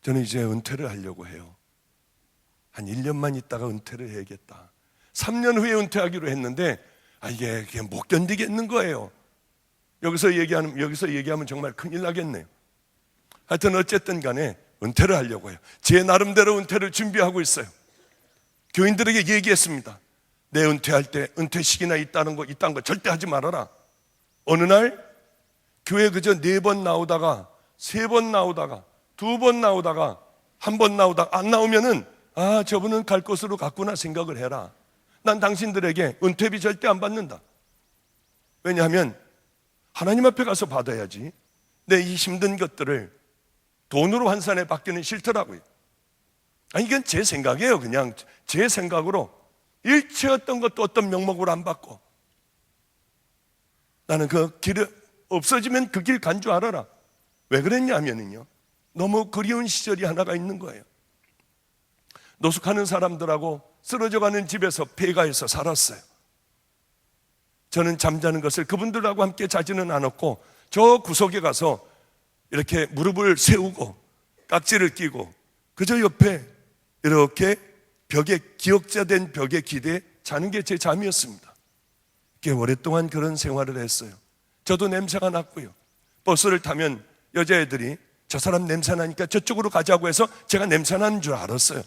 저는 이제 은퇴를 하려고 해요. 한 1년만 있다가 은퇴를 해야겠다. 3년 후에 은퇴하기로 했는데 이게 못 견디겠는 거예요. 여기서 얘기하면 정말 큰일 나겠네요. 하여튼 어쨌든 간에 은퇴를 하려고 해요. 제 나름대로 은퇴를 준비하고 있어요. 교인들에게 얘기했습니다. 내 은퇴할 때 은퇴식이나 있다는 거 절대 하지 말아라. 어느 날 교회 그저 4번 나오다가 3번 나오다가 2번 나오다가 1번 나오다가 안 나오면은 저분은 갈 곳으로 갔구나 생각을 해라. 난 당신들에게 은퇴비 절대 안 받는다. 왜냐하면 하나님 앞에 가서 받아야지 내 이 힘든 것들을 돈으로 환산해 받기는 싫더라고요. 이건 제 생각이에요. 그냥 제 생각으로 일체 어떤 것도 어떤 명목으로 안 받고 나는 그 길이 없어지면 그 길 간 줄 알아라. 왜 그랬냐면요, 너무 그리운 시절이 하나가 있는 거예요. 노숙하는 사람들하고 쓰러져가는 집에서 폐가해서 살았어요. 저는 잠자는 것을 그분들하고 함께 자지는 않았고 저 구석에 가서 이렇게 무릎을 세우고 깍지를 끼고 그저 옆에 이렇게 벽에 기역자된 벽에 기대 자는 게 제 잠이었습니다. 꽤 오랫동안 그런 생활을 했어요. 저도 냄새가 났고요. 버스를 타면 여자애들이 저 사람 냄새 나니까 저쪽으로 가자고 해서 제가 냄새 나는 줄 알았어요.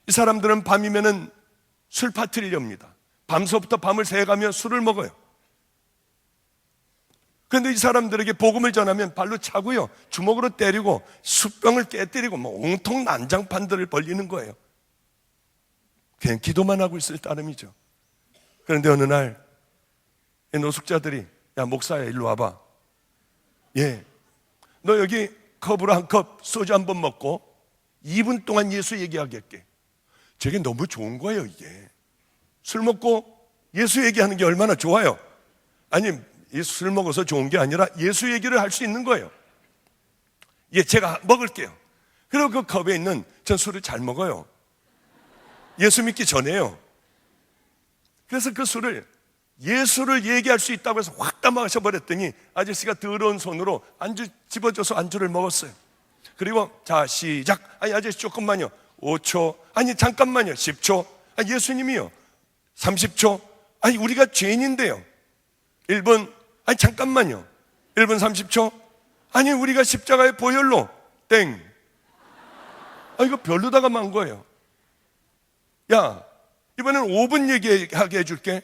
이 사람들은 밤이면은 술 파티를 엽니다. 밤서부터 밤을 새가며 술을 먹어요. 그런데 이 사람들에게 복음을 전하면 발로 차고요, 주먹으로 때리고 숯병을 깨뜨리고 온통 난장판들을 벌리는 거예요. 그냥 기도만 하고 있을 따름이죠. 그런데 어느 날 이 노숙자들이 야 목사야 일로 와봐. 너 여기 컵으로 한 컵 소주 한 번 먹고 2분 동안 예수 얘기하겠게. 저게 너무 좋은 거예요. 이게 술 먹고 예수 얘기하는 게 얼마나 좋아요. 아니 술 먹어서 좋은 게 아니라 예수 얘기를 할 수 있는 거예요. 제가 먹을게요. 그리고 그 컵에 있는, 전 술을 잘 먹어요. 예수 믿기 전에요. 그래서 그 술을 예수를 얘기할 수 있다고 해서 확 다 마셔버렸더니 아저씨가 더러운 손으로 안주 집어줘서 안주를 먹었어요. 그리고 자 시작. 아니 아저씨 조금만요. 5초. 아니 잠깐만요. 10초. 예수님이요. 30초. 아니 우리가 죄인인데요. 1분. 아니 잠깐만요. 1분 30초. 아니 우리가 십자가의 보혈로 땡. 이거 별로다가 만 거예요. 야 이번엔 5분 얘기하게 해줄게.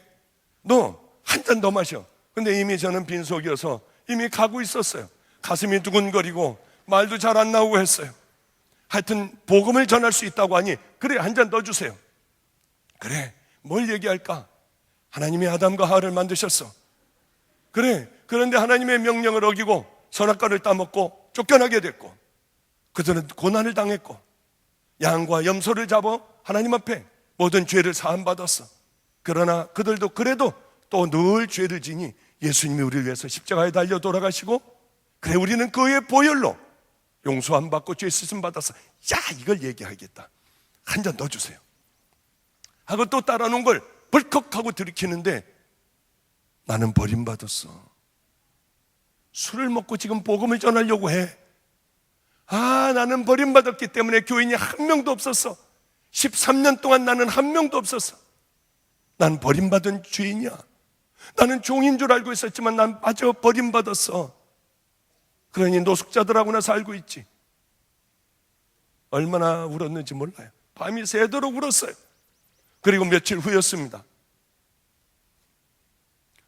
너 한 잔 더 마셔. 근데 이미 저는 빈속이어서 이미 가고 있었어요. 가슴이 두근거리고 말도 잘 안 나오고 했어요. 하여튼 복음을 전할 수 있다고 하니 그래, 한 잔 더 주세요. 그래, 뭘 얘기할까? 하나님이 아담과 하와를 만드셨어. 그래, 그런데 하나님의 명령을 어기고 선악과를 따먹고 쫓겨나게 됐고, 그들은 고난을 당했고, 양과 염소를 잡아 하나님 앞에 모든 죄를 사함받았어. 그러나 그들도 그래도 또 늘 죄를 지니 예수님이 우리를 위해서 십자가에 달려 돌아가시고, 그래, 우리는 그의 보혈로 용서함 받고 죄 씻음 받았어. 야, 이걸 얘기하겠다. 한 잔 더 주세요 하고 또 따라놓은 걸 벌컥하고 들이키는데, 나는 버림받았어. 술을 먹고 지금 복음을 전하려고 해. 나는 버림받았기 때문에 교인이 한 명도 없었어. 13년 동안 나는 한 명도 없었어. 난 버림받은 죄인이야. 나는 종인 줄 알고 있었지만 난 마저 버림받았어. 그러니 노숙자들하고나 살고 있지. 얼마나 울었는지 몰라요. 밤이 새도록 울었어요. 그리고 며칠 후였습니다.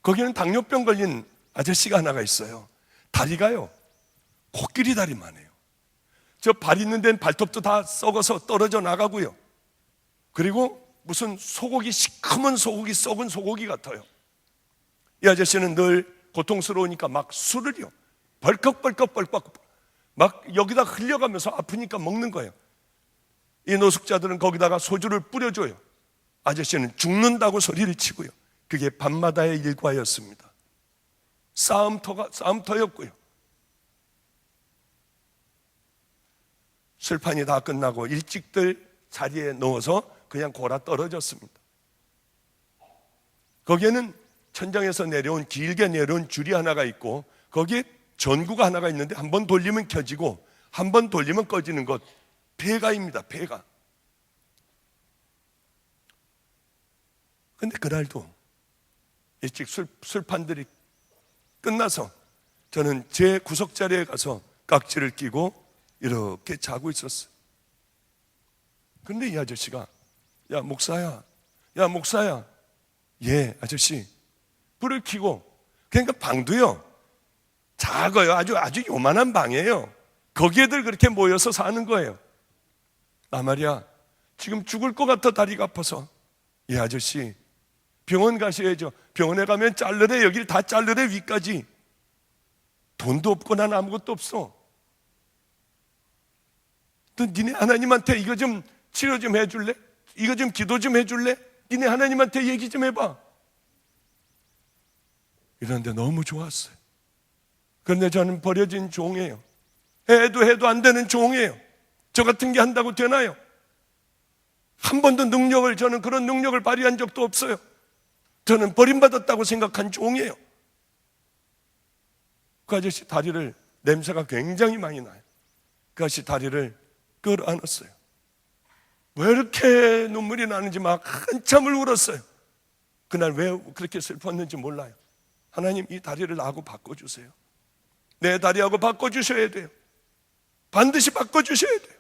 거기는 당뇨병 걸린 아저씨가 하나가 있어요. 다리가요, 코끼리 다리만 해요. 저 발 있는 데는 발톱도 다 썩어서 떨어져 나가고요. 그리고 무슨 소고기, 시커먼 소고기, 썩은 소고기 같아요. 이 아저씨는 늘 고통스러우니까 막 술을요, 벌컥벌컥 막 여기다 흘려가면서 아프니까 먹는 거예요. 이 노숙자들은 거기다가 소주를 뿌려줘요. 아저씨는 죽는다고 소리를 치고요. 그게 밤마다의 일과였습니다. 싸움터였고요. 술판이 다 끝나고 일찍들 자리에 누워서 그냥 골아 떨어졌습니다. 거기에는 천장에서 내려온, 길게 내려온 줄이 하나가 있고, 거기에 전구가 하나가 있는데 한 번 돌리면 켜지고 한 번 돌리면 꺼지는 것, 폐가입니다. 폐가. 근데 그날도 일찍 술판들이 끝나서 저는 제 구석자리에 가서 깍지를 끼고 이렇게 자고 있었어요. 근데 이 아저씨가, 야 목사야, 야 목사야. 예 아저씨. 불을 켜고, 그러니까 방도요 작아요. 아주 요만한 방이에요. 거기에들 그렇게 모여서 사는 거예요. 나 말이야, 지금 죽을 것 같아. 다리가 아파서. 예 아저씨, 병원 가셔야죠. 병원에 가면 자르래, 여길 다 자르래, 위까지. 돈도 없고 난 아무것도 없어. 또 니네 하나님한테 이거 좀 치료 좀 해줄래? 이거 좀 기도 좀 해줄래? 니네 하나님한테 얘기 좀 해봐. 이런데 너무 좋았어요. 그런데 저는 버려진 종이에요. 해도 안 되는 종이에요. 저 같은 게 한다고 되나요? 한 번도 저는 그런 능력을 발휘한 적도 없어요. 저는 버림받았다고 생각한 종이에요. 그 아저씨 다리를, 냄새가 굉장히 많이 나요. 그 아저씨 다리를 끌어안았어요. 왜 이렇게 눈물이 나는지 막 한참을 울었어요. 그날 왜 그렇게 슬펐는지 몰라요. 하나님, 이 다리를 나하고 바꿔주세요. 내 다리하고 바꿔주셔야 돼요. 반드시 바꿔주셔야 돼요.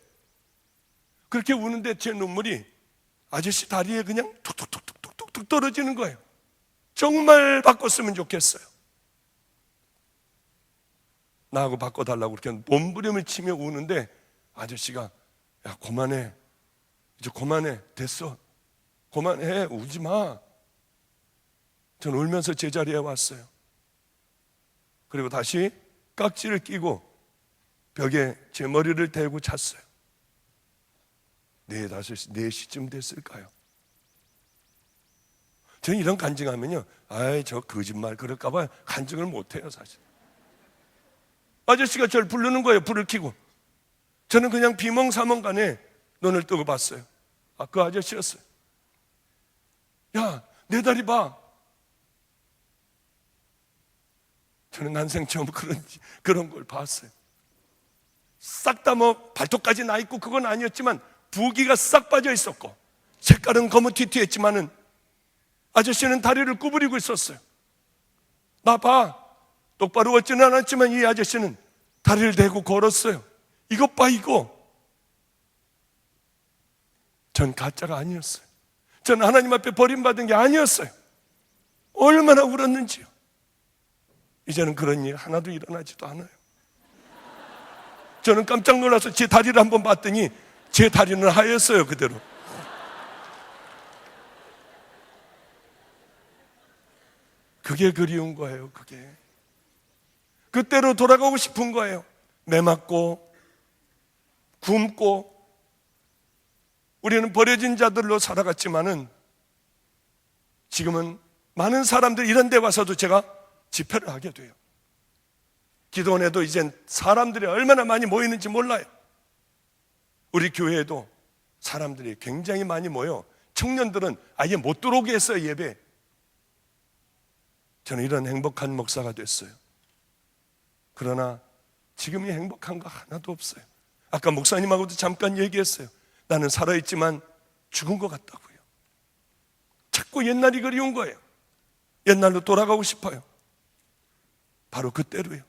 그렇게 우는데 제 눈물이 아저씨 다리에 그냥 툭툭툭툭툭 떨어지는 거예요. 정말 바꿨으면 좋겠어요. 나하고 바꿔달라고 그렇게 몸부림을 치며 우는데 아저씨가, 야 그만해, 이제 그만해, 됐어, 그만해, 우지 마. 전 울면서 제자리에 왔어요. 그리고 다시 깍지를 끼고 벽에 제 머리를 대고 잤어요. 4시쯤 됐을까요? 저는 이런 간증하면요, 저 거짓말 그럴까봐 간증을 못해요 사실. 아저씨가 저를 부르는 거예요. 불을 켜고. 저는 그냥 비몽사몽간에 눈을 뜨고 봤어요. 그 아저씨였어요. 야, 내 다리 봐. 저는 난생 처음 그런 걸 봤어요. 싹 다 발톱까지 나 있고 그건 아니었지만 부기가 싹 빠져 있었고, 색깔은 거무튀튀했지만은 아저씨는 다리를 구부리고 있었어요. 나 봐. 똑바로 걷지는 않았지만 이 아저씨는 다리를 대고 걸었어요. 이것 봐, 이거. 전 가짜가 아니었어요. 전 하나님 앞에 버림받은 게 아니었어요. 얼마나 울었는지요. 이제는 그런 일 하나도 일어나지도 않아요. 저는 깜짝 놀라서 제 다리를 한번 봤더니 제 다리는 하였어요, 그대로. 그게 그리운 거예요, 그게. 그때로 돌아가고 싶은 거예요. 매맞고 굶고 우리는 버려진 자들로 살아갔지만은 지금은 많은 사람들 이런 데 와서도 제가 집회를 하게 돼요. 기도원에도 이젠 사람들이 얼마나 많이 모이는지 몰라요. 우리 교회에도 사람들이 굉장히 많이 모여 청년들은 아예 못 들어오게 했어요, 예배. 저는 이런 행복한 목사가 됐어요. 그러나 지금이 행복한 거 하나도 없어요. 아까 목사님하고도 잠깐 얘기했어요. 나는 살아있지만 죽은 것 같다고요. 자꾸 옛날이 그리운 거예요. 옛날로 돌아가고 싶어요. 바로 그때로요.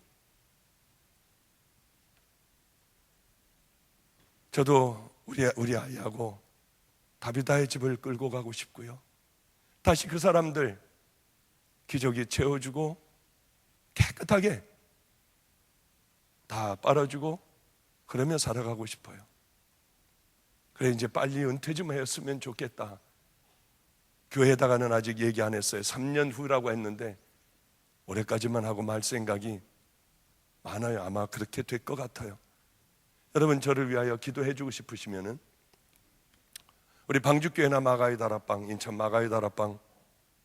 저도 우리 아이하고 다비다의 집을 끌고 가고 싶고요. 다시 그 사람들 기저귀 채워주고 깨끗하게 다 빨아주고 그러며 살아가고 싶어요. 그래 이제 빨리 은퇴 좀 했으면 좋겠다. 교회에다가는 아직 얘기 안 했어요. 3년 후라고 했는데 올해까지만 하고 말 생각이 많아요. 아마 그렇게 될 것 같아요. 여러분 저를 위하여 기도해 주고 싶으시면은 우리 방주교회나 마가이 다락방, 인천 마가이 다락방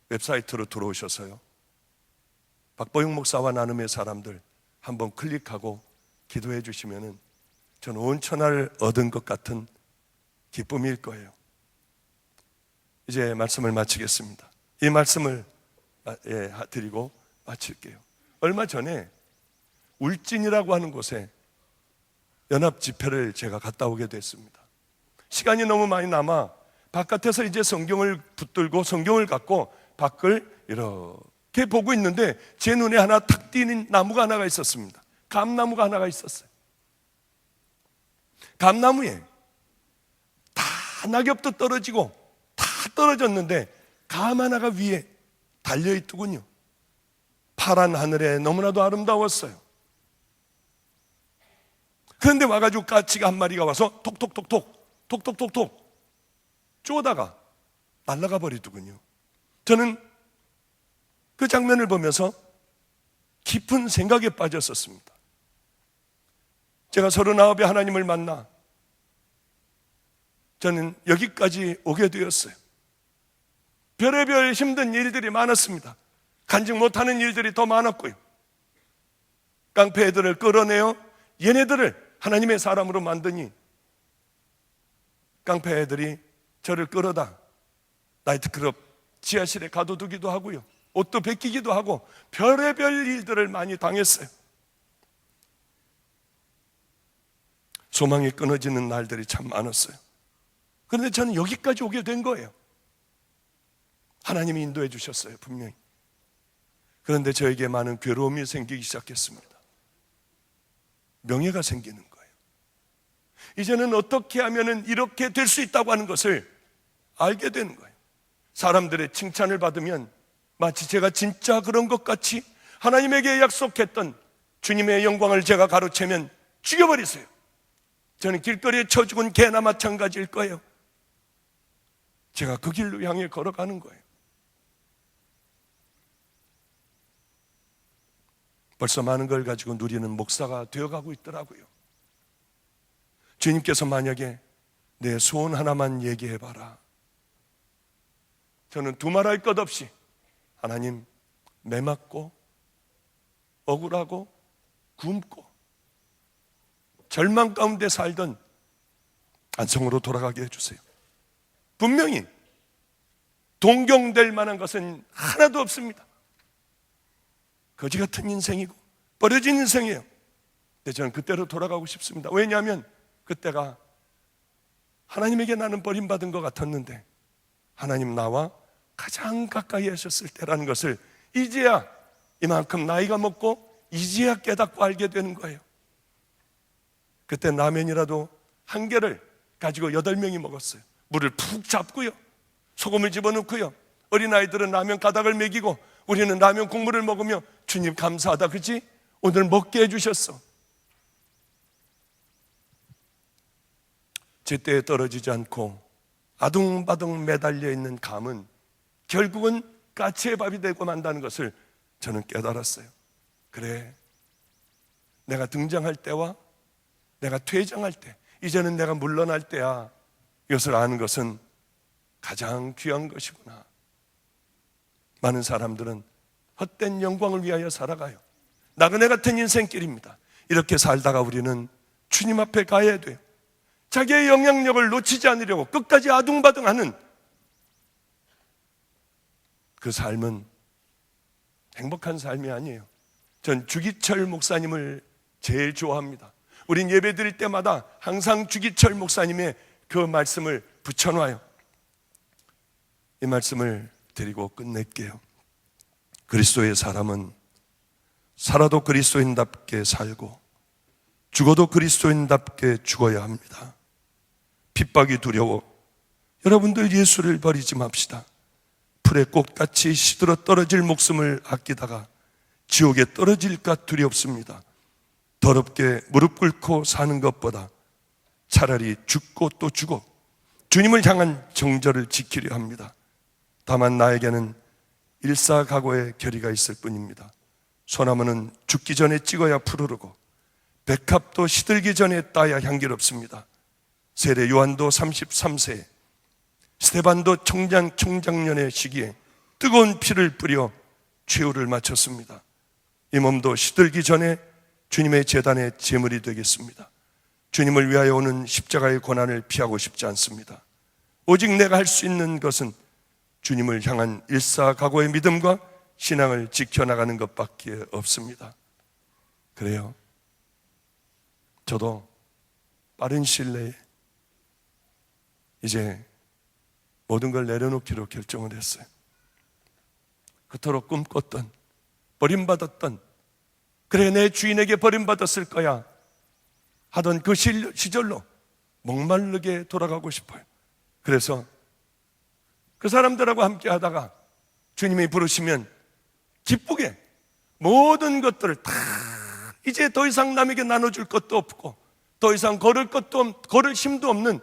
웹사이트로 들어오셔서요. 박보영 목사와 나눔의 사람들 한번 클릭하고 기도해 주시면은 저는 온 천하를 얻은 것 같은 기쁨일 거예요. 이제 말씀을 마치겠습니다. 이 말씀을 드리고 마칠게요. 얼마 전에 울진이라고 하는 곳에 연합 집회를 제가 갔다 오게 됐습니다. 시간이 너무 많이 남아 바깥에서 이제 성경을 붙들고 성경을 갖고 밖을 이렇게 보고 있는데 제 눈에 하나 탁 띄는 나무가 하나가 있었습니다. 감나무가 하나가 있었어요. 감나무에 다 낙엽도 떨어지고 다 떨어졌는데 감 하나가 위에 달려있더군요. 파란 하늘에 너무나도 아름다웠어요. 그런데 와가지고 까치가 한 마리가 와서 톡톡톡톡 쪼다가 날아가 버리더군요. 저는 그 장면을 보면서 깊은 생각에 빠졌었습니다. 제가 39에 하나님을 만나 저는 여기까지 오게 되었어요. 별의별 힘든 일들이 많았습니다. 간증 못하는 일들이 더 많았고요. 깡패 애들을 끌어내어 얘네들을 하나님의 사람으로 만드니 깡패 애들이 저를 끌어다 나이트클럽 지하실에 가둬두기도 하고요. 옷도 벗기기도 하고 별의별 일들을 많이 당했어요. 소망이 끊어지는 날들이 참 많았어요. 그런데 저는 여기까지 오게 된 거예요. 하나님이 인도해 주셨어요, 분명히. 그런데 저에게 많은 괴로움이 생기기 시작했습니다. 명예가 생기는 거예요. 이제는 어떻게 하면 이렇게 될 수 있다고 하는 것을 알게 되는 거예요. 사람들의 칭찬을 받으면 마치 제가 진짜 그런 것 같이 하나님에게 약속했던 주님의 영광을 제가 가로채면 죽여버리세요. 저는 길거리에 쳐 죽은 개나 마찬가지일 거예요. 제가 그 길로 향해 걸어가는 거예요. 벌써 많은 걸 가지고 누리는 목사가 되어가고 있더라고요. 주님께서 만약에 내 소원 하나만 얘기해봐라. 저는 두말할 것 없이 하나님, 매맞고 억울하고 굶고 절망 가운데 살던 안성으로 돌아가게 해주세요. 분명히 동경될 만한 것은 하나도 없습니다. 거지 같은 인생이고 버려진 인생이에요. 근데 저는 그때로 돌아가고 싶습니다. 왜냐하면 그때가 하나님에게 나는 버림받은 것 같았는데 하나님 나와 가장 가까이 하셨을 때라는 것을 이제야 이만큼 나이가 먹고 이제야 깨닫고 알게 되는 거예요. 그때 라면이라도 한 개를 가지고 8명이 먹었어요. 물을 푹 잡고요, 소금을 집어넣고요, 어린아이들은 라면 가닥을 먹이고 우리는 라면 국물을 먹으며 주님 감사하다, 그치? 오늘 먹게 해주셨어. 제때에 떨어지지 않고 아둥바둥 매달려 있는 감은 결국은 까치의 밥이 되고 만다는 것을 저는 깨달았어요. 그래, 내가 등장할 때와 내가 퇴장할 때, 이제는 내가 물러날 때야, 이것을 아는 것은 가장 귀한 것이구나. 많은 사람들은 헛된 영광을 위하여 살아가요. 나그네 같은 인생길입니다. 이렇게 살다가 우리는 주님 앞에 가야 돼요. 자기의 영향력을 놓치지 않으려고 끝까지 아둥바둥하는 그 삶은 행복한 삶이 아니에요. 전 주기철 목사님을 제일 좋아합니다. 우린 예배 드릴 때마다 항상 주기철 목사님의 그 말씀을 붙여놔요. 이 말씀을 드리고 끝낼게요. 그리스도의 사람은 살아도 그리스도인답게 살고 죽어도 그리스도인답게 죽어야 합니다. 핍박이 두려워 여러분들 예수를 버리지 맙시다. 풀의 꽃같이 시들어 떨어질 목숨을 아끼다가 지옥에 떨어질까 두렵습니다. 더럽게 무릎 꿇고 사는 것보다 차라리 죽고 또 죽어 주님을 향한 정절을 지키려 합니다. 다만 나에게는 일사각오의 결의가 있을 뿐입니다. 소나무는 죽기 전에 찍어야 푸르르고 백합도 시들기 전에 따야 향기롭습니다. 세례 요한도 33세, 스데반도 총장년의 시기에 뜨거운 피를 뿌려 최후를 마쳤습니다. 이 몸도 시들기 전에 주님의 제단의 제물이 되겠습니다. 주님을 위하여 오는 십자가의 고난을 피하고 싶지 않습니다. 오직 내가 할 수 있는 것은 주님을 향한 일사각오의 믿음과 신앙을 지켜나가는 것밖에 없습니다. 그래요. 저도 빠른 시일 내에 이제 모든 걸 내려놓기로 결정을 했어요. 그토록 꿈꿨던, 버림받았던, 그래 내 주인에게 버림받았을 거야 하던 그 시절로 목마르게 돌아가고 싶어요. 그래서 그 사람들하고 함께 하다가 주님이 부르시면 기쁘게 모든 것들을 다 이제 더 이상 남에게 나눠줄 것도 없고 더 이상 걸을 힘도 없는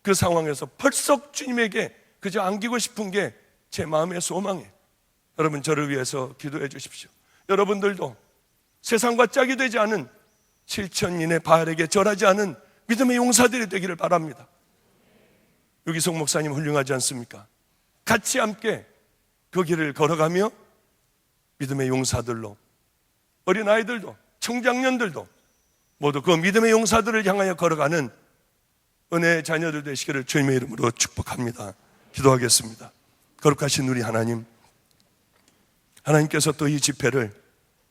그 상황에서 벌써 주님에게 그저 안기고 싶은 게 제 마음의 소망이에요. 여러분 저를 위해서 기도해 주십시오. 여러분들도 세상과 짝이 되지 않은 7천인의 바알에게 절하지 않은 믿음의 용사들이 되기를 바랍니다. 유기성 목사님 훌륭하지 않습니까? 같이 함께 그 길을 걸어가며 믿음의 용사들로 어린아이들도 청장년들도 모두 그 믿음의 용사들을 향하여 걸어가는 은혜의 자녀들 되시기를 주님의 이름으로 축복합니다. 기도하겠습니다. 거룩하신 우리 하나님, 하나님께서 또 이 집회를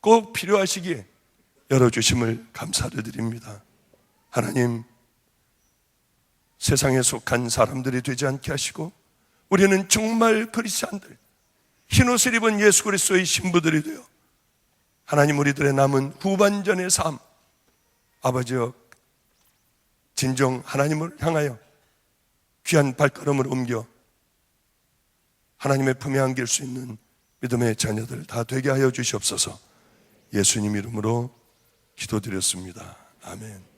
꼭 필요하시기에 열어주심을 감사를 드립니다. 하나님, 세상에 속한 사람들이 되지 않게 하시고 우리는 정말 크리스찬들, 흰옷을 입은 예수 그리스도의 신부들이 되어 하나님 우리들의 남은 후반전의 삶, 아버지여 진정 하나님을 향하여 귀한 발걸음을 옮겨 하나님의 품에 안길 수 있는 믿음의 자녀들 다 되게 하여 주시옵소서. 예수님 이름으로 기도드렸습니다. 아멘.